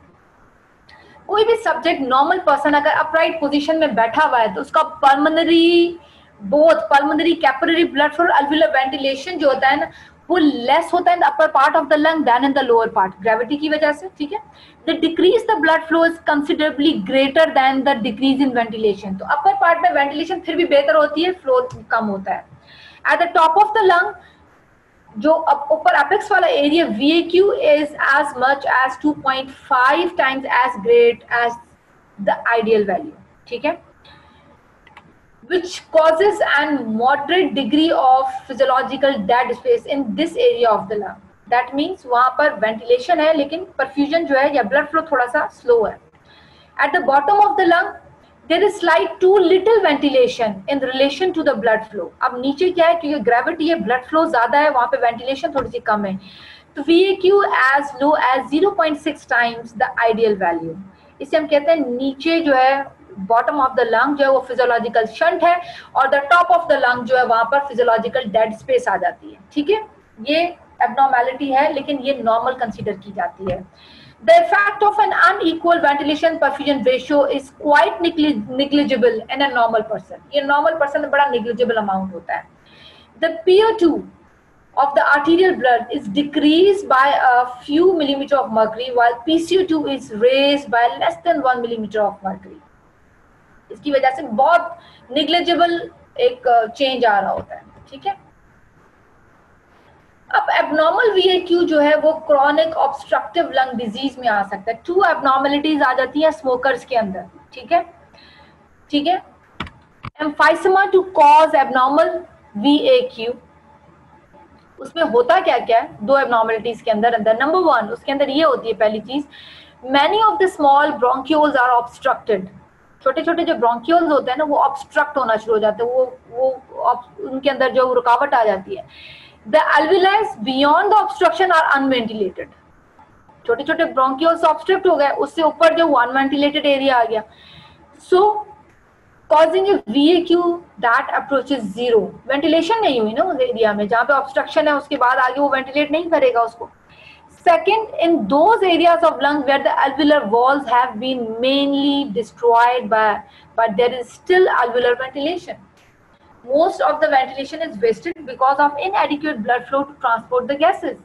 कोई भी सब्जेक्ट, नॉर्मल पर्सन अगर अपराइट पोजीशन में बैठा हुआ है तो उसका pulmonary, both pulmonary capillary blood flow, alveolar ventilation जो होता है ना, वो लेस होता है in the upper part of the lung then in the lower part, gravity की वजह से, ठीक है। The decrease the blood flow is considerably greater than the decrease in ventilation. तो अपर पार्ट में वेंटिलेशन फिर भी बेहतर होती है, फ्लो कम होता है। At the top of the lung, जो ऊपर अपेक्स वाला area, VAQ is as much as 2.5 times as great as the ideal value, ठीक है, which causes an moderate degree of physiological dead space in this area of the lung. That means वहां पर ventilation है लेकिन perfusion जो है या blood flow थोड़ा सा स्लो है। At the bottom of the lung there is slight too little ventilation in relation to the blood flow. अब नीचे क्या है, क्योंकि ग्रेविटी है, ब्लड फ्लो ज्यादा है, वहां पे वेंटिलेशन थोड़ी सी कम है, तो VAQ as low as 0.6 times the ideal value. इसे हम कहते हैं नीचे जो है बॉटम ऑफ द लंग जो है वो फिजियोलॉजिकल शंट है, और the top of the lung जो है वहां पर फिजियोलॉजिकल डेड स्पेस आ जाती है, ठीक है। ये एबनॉर्मेलिटी है लेकिन ये नॉर्मल कंसीडर की जाती है। The effect of an unequal ventilation perfusion ratio is quite negligible in a normal person. ये normal person में बड़ा negligible amount होता है। The PO2 of the arterial blood is decreased by a few millimeter of mercury, while PCO2 is raised by less than 1 millimeter of mercury. इसकी वजह से बहुत negligible एक change आ रहा होता है, ठीक है। अब एबनॉर्मल VAQ जो है वो क्रॉनिक ऑब्स्ट्रक्टिव लंग डिजीज में आ सकता है। 2 एबनॉर्मेलिटीज आ जाती हैं स्मोकर्स के अंदर, ठीक है, ठीक है। एम्फाइसमा टू कॉज एबनॉर्मल VAQ, उसमें होता क्या क्या है 2 एबनॉर्मेलिटीज के अंदर। नंबर 1 उसके अंदर ये होती है, पहली चीज, many of the small bronchioles are obstructed. छोटे छोटे जो ब्रोंक्यूल्स होते हैं ना वो ऑब्स्ट्रक्ट होना शुरू हो जाते हैं, वो उनके अंदर जो रुकावट आ जाती है। The alveoli beyond the obstruction are unventilated. छोटे छोटे bronchioles obstruct हो गए, उससे ऊपर जो unventilated area आ गया, so causing a VAQ that approaches zero. Ventilation नहीं हुई ना उस एरिया में जहाँ पे obstruction है, उसके बाद आगे वो ventilate नहीं करेगा उसको। Second, in those areas of lung where the alveolar walls have been mainly destroyed but there is still alveolar ventilation. Most of the ventilation is wasted because of inadequate blood flow to transport the gases.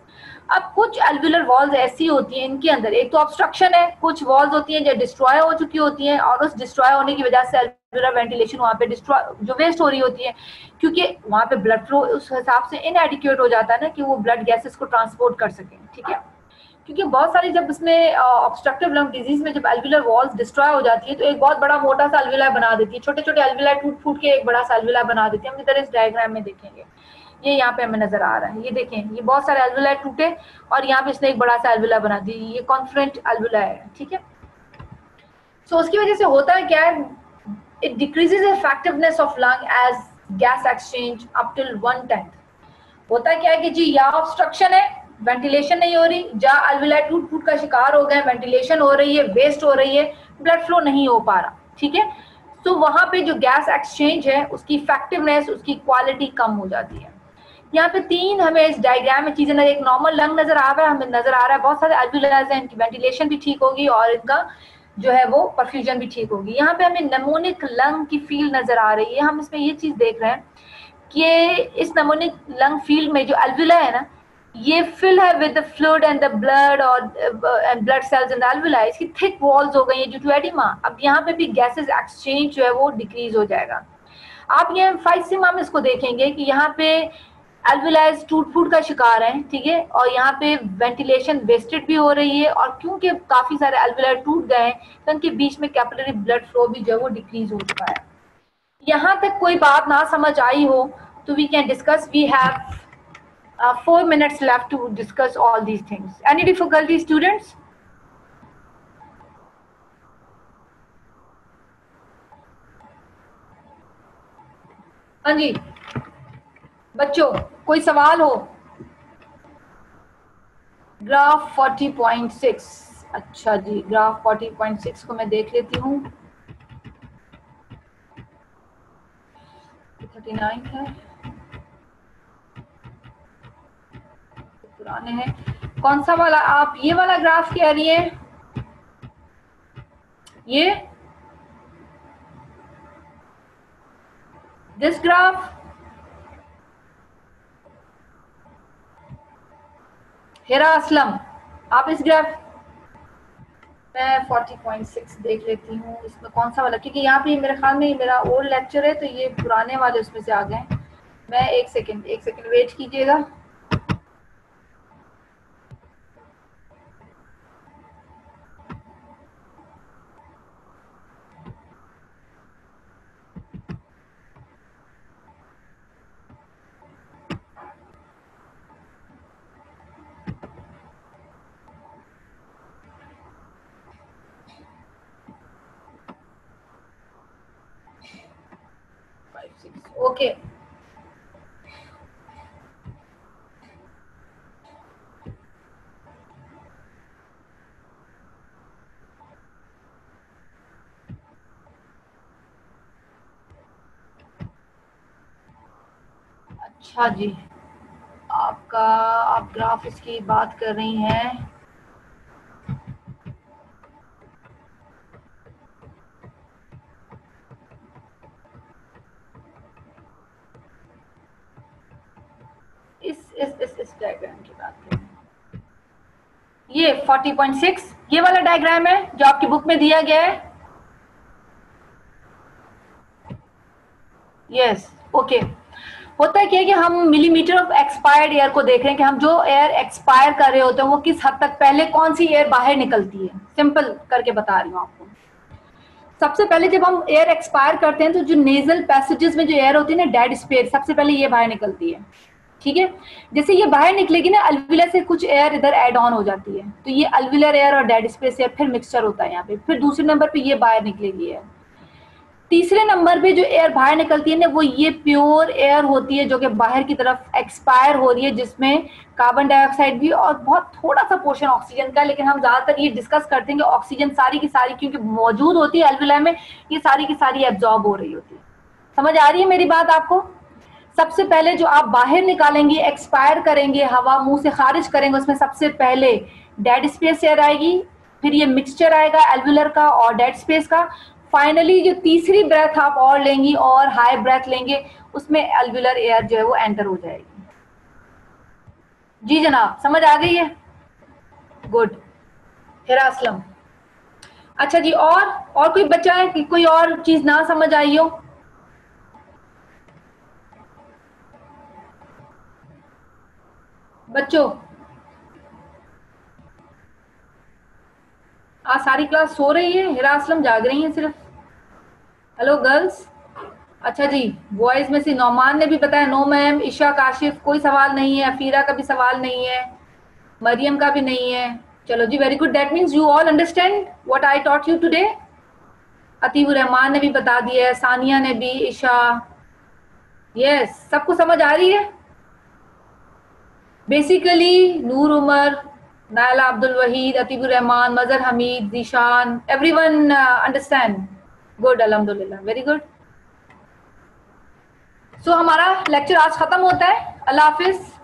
अब कुछ alveolar walls ऐसी होती हैं, इनके अंदर एक तो obstruction है, कुछ walls होती हैं जो destroy हो चुकी होती हैं, और उस destroy होने की वजह से alveolar ventilation वहाँ पे destroy जो waste हो रही होती है, क्योंकि वहाँ पे blood flow उस हिसाब से inadequate हो जाता है ना कि वो blood gases को transport कर सकें, ठीक है। क्योंकि बहुत सारी जब इसमें ऑब्स्ट्रक्टिव लंग डिजीज में जब एल्वियोलर वॉल्स डिस्ट्रॉय हो जाती है तो एक बहुत बड़ा मोटा सा एल्वियोलाई बना देती है, छोटे छोटे एल्वियोलाई टूट फूट के एक बड़ा सा एल्वियोलाई बना देती है। हम इधर इस डायग्राम में देखेंगे, ये यहाँ पे हमें नजर आ रहा है, ये देखें, ये बहुत सारे एल्वियोलाई टूटे और यहाँ पे इसने एक बड़ा सा एल्वियोलाई बना दी, ये कॉन्फ्रेंट एल्वियोलाई है, ठीक है। सो उसकी वजह से होता है क्या है, it decreases effectiveness of lung as gas exchange up till 1/10। होता क्या है कि जी यहाँ ऑब्स्ट्रक्शन है, वेंटिलेशन नहीं हो रही, जहाँ अल्वेओलाई टूट फूट का शिकार हो गए, वेंटिलेशन हो रही है, वेस्ट हो रही है, ब्लड फ्लो नहीं हो पा रहा, ठीक है। तो वहां पे जो गैस एक्सचेंज है उसकी इफेक्टिवनेस, उसकी क्वालिटी कम हो जाती है। यहाँ पे 3 हमें इस डायग्राम में चीजें, एक नॉर्मल लंग नजर आ रहा है, हमें नजर आ रहा है बहुत सारे अल्वेओलाइज हैं, इनकी वेंटिलेशन भी ठीक होगी और इनका जो है वो परफ्यूजन भी ठीक होगी। यहाँ पे हमें नमोनिक लंग की फील्ड नजर आ रही है। हम इसमें ये चीज देख रहे हैं कि इस नमोनिक लंग फील्ड में जो अल्वेओलाई है ना, ये फिल है with the fluid and the blood और and blood cells in the alveoli, इसकी थिक वॉल्स हो गई है ड्यू टू एडिमा। अब यहाँ पे भी गैसेस एक्सचेंज जो है वो डिक्रीज हो जाएगा। आप ये एम्फाइसेमा में इसको देखेंगे कि यहाँ पे अल्वेओलाइज टूट फूट का शिकार है, ठीक है, और यहाँ पे वेंटिलेशन वेस्टेड भी हो रही है, और क्योंकि काफी सारे अल्वेओलाई टूट गए हैं तो उनके बीच में कैपिलरी ब्लड फ्लो भी जो है वो डिक्रीज हो चुका है। यहाँ तक कोई बात ना समझ आई हो so we can discuss. We have 4 minutes left to discuss all these things. Any difficulty, students? हाँ जी बच्चों, कोई सवाल हो? ग्राफ 40.6, अच्छा जी, ग्राफ 40.6 को मैं देख लेती हूँ। 39 है, पुराने हैं। कौन सा वाला? आप ये वाला ग्राफ कह रही है? ये दिस ग्राफ? हिरा असलम, आप इस ग्राफ? मैं 40.6 देख लेती हूँ, इसमें कौन सा वाला, क्योंकि यहाँ पे मेरे ख्याल में मेरा ओल्ड लेक्चर है, तो ये पुराने वाले उसमें से आ गए। मैं एक सेकंड वेट कीजिएगा। ओके अच्छा जी, आप ग्राफ इसकी बात कर रही हैं। इस डायग्राम की बात करें। ये 40.6 ये वाला डायग्राम है जो आपकी बुक में दिया गया है। Yes okay. होता है क्या कि हम मिलीमीटर ऑफ एक्सपायर्ड एयर को देख रहे हैं कि हम जो एयर एक्सपायर कर रहे होते हैं वो किस हद तक पहले कौन सी एयर बाहर निकलती है। सिंपल करके बता रही हूँ आपको। सबसे पहले जब हम एयर एक्सपायर करते हैं तो जो नेजल पैसेजेस में जो एयर होती है ना, डेड स्पेस, सबसे पहले ये बाहर निकलती है। ठीक है, जैसे ये बाहर निकलेगी ना, अल्विलर से कुछ एयर इधर ऐड ऑन हो जाती है, तो ये अल्विलर एयर और डेड स्पेस एयर फिर मिक्सचर होता है यहाँ पे। फिर दूसरे नंबर पे ये बाहर निकलेगी एयर। तीसरे नंबर पे जो एयर बाहर निकलती है ना, वो ये प्योर एयर होती है जो कि बाहर की तरफ एक्सपायर हो रही है, जिसमें कार्बन डाइऑक्साइड भी और बहुत थोड़ा सा पोर्शन ऑक्सीजन का। लेकिन हम ज्यादातर ये डिस्कस करते हैं कि ऑक्सीजन सारी की सारी क्योंकि मौजूद होती है अल्विलर में, ये सारी की सारी एब्जॉर्ब हो रही होती है। समझ आ रही है मेरी बात आपको? सबसे पहले जो आप बाहर निकालेंगे, एक्सपायर करेंगे, हवा मुंह से खारिज करेंगे, उसमें सबसे पहले डेड स्पेस एयर आएगी, फिर ये मिक्सचर आएगा एल्वुलर का और डेड स्पेस का। फाइनली जो तीसरी ब्रेथ आप और लेंगी और हाई ब्रेथ लेंगे, उसमें एल्वुलर एयर जो है वो एंटर हो जाएगी। जी जनाब, समझ आ गई है? गुड। हिरा असलम, अच्छा जी, और कोई बच्चा है कि कोई और चीज ना समझ आई हो? बच्चों आज सारी क्लास सो रही है, हिरा असलम जाग रही है सिर्फ। Hello girls. अच्छा जी, बॉयज में से नौमान ने भी बताया नो मैम, ईशा, काशिफ कोई सवाल नहीं है, अफीरा का भी सवाल नहीं है, मरियम का भी नहीं है। चलो जी, very good, that means you all understand what I taught you today. Atibur Rahman ने भी बता दिया है, सानिया ने भी, ईशा, यस, सबको समझ आ रही है? Basically Noor Umar, Naila Abdul Waheed, Atibur Rahman, Mazhar Hameed, Zeeshan, everyone understand? Good, अल्हम्दुलिल्लाह, वेरी गुड। सो हमारा लेक्चर आज खत्म होता है। अल्लाह हाफिज।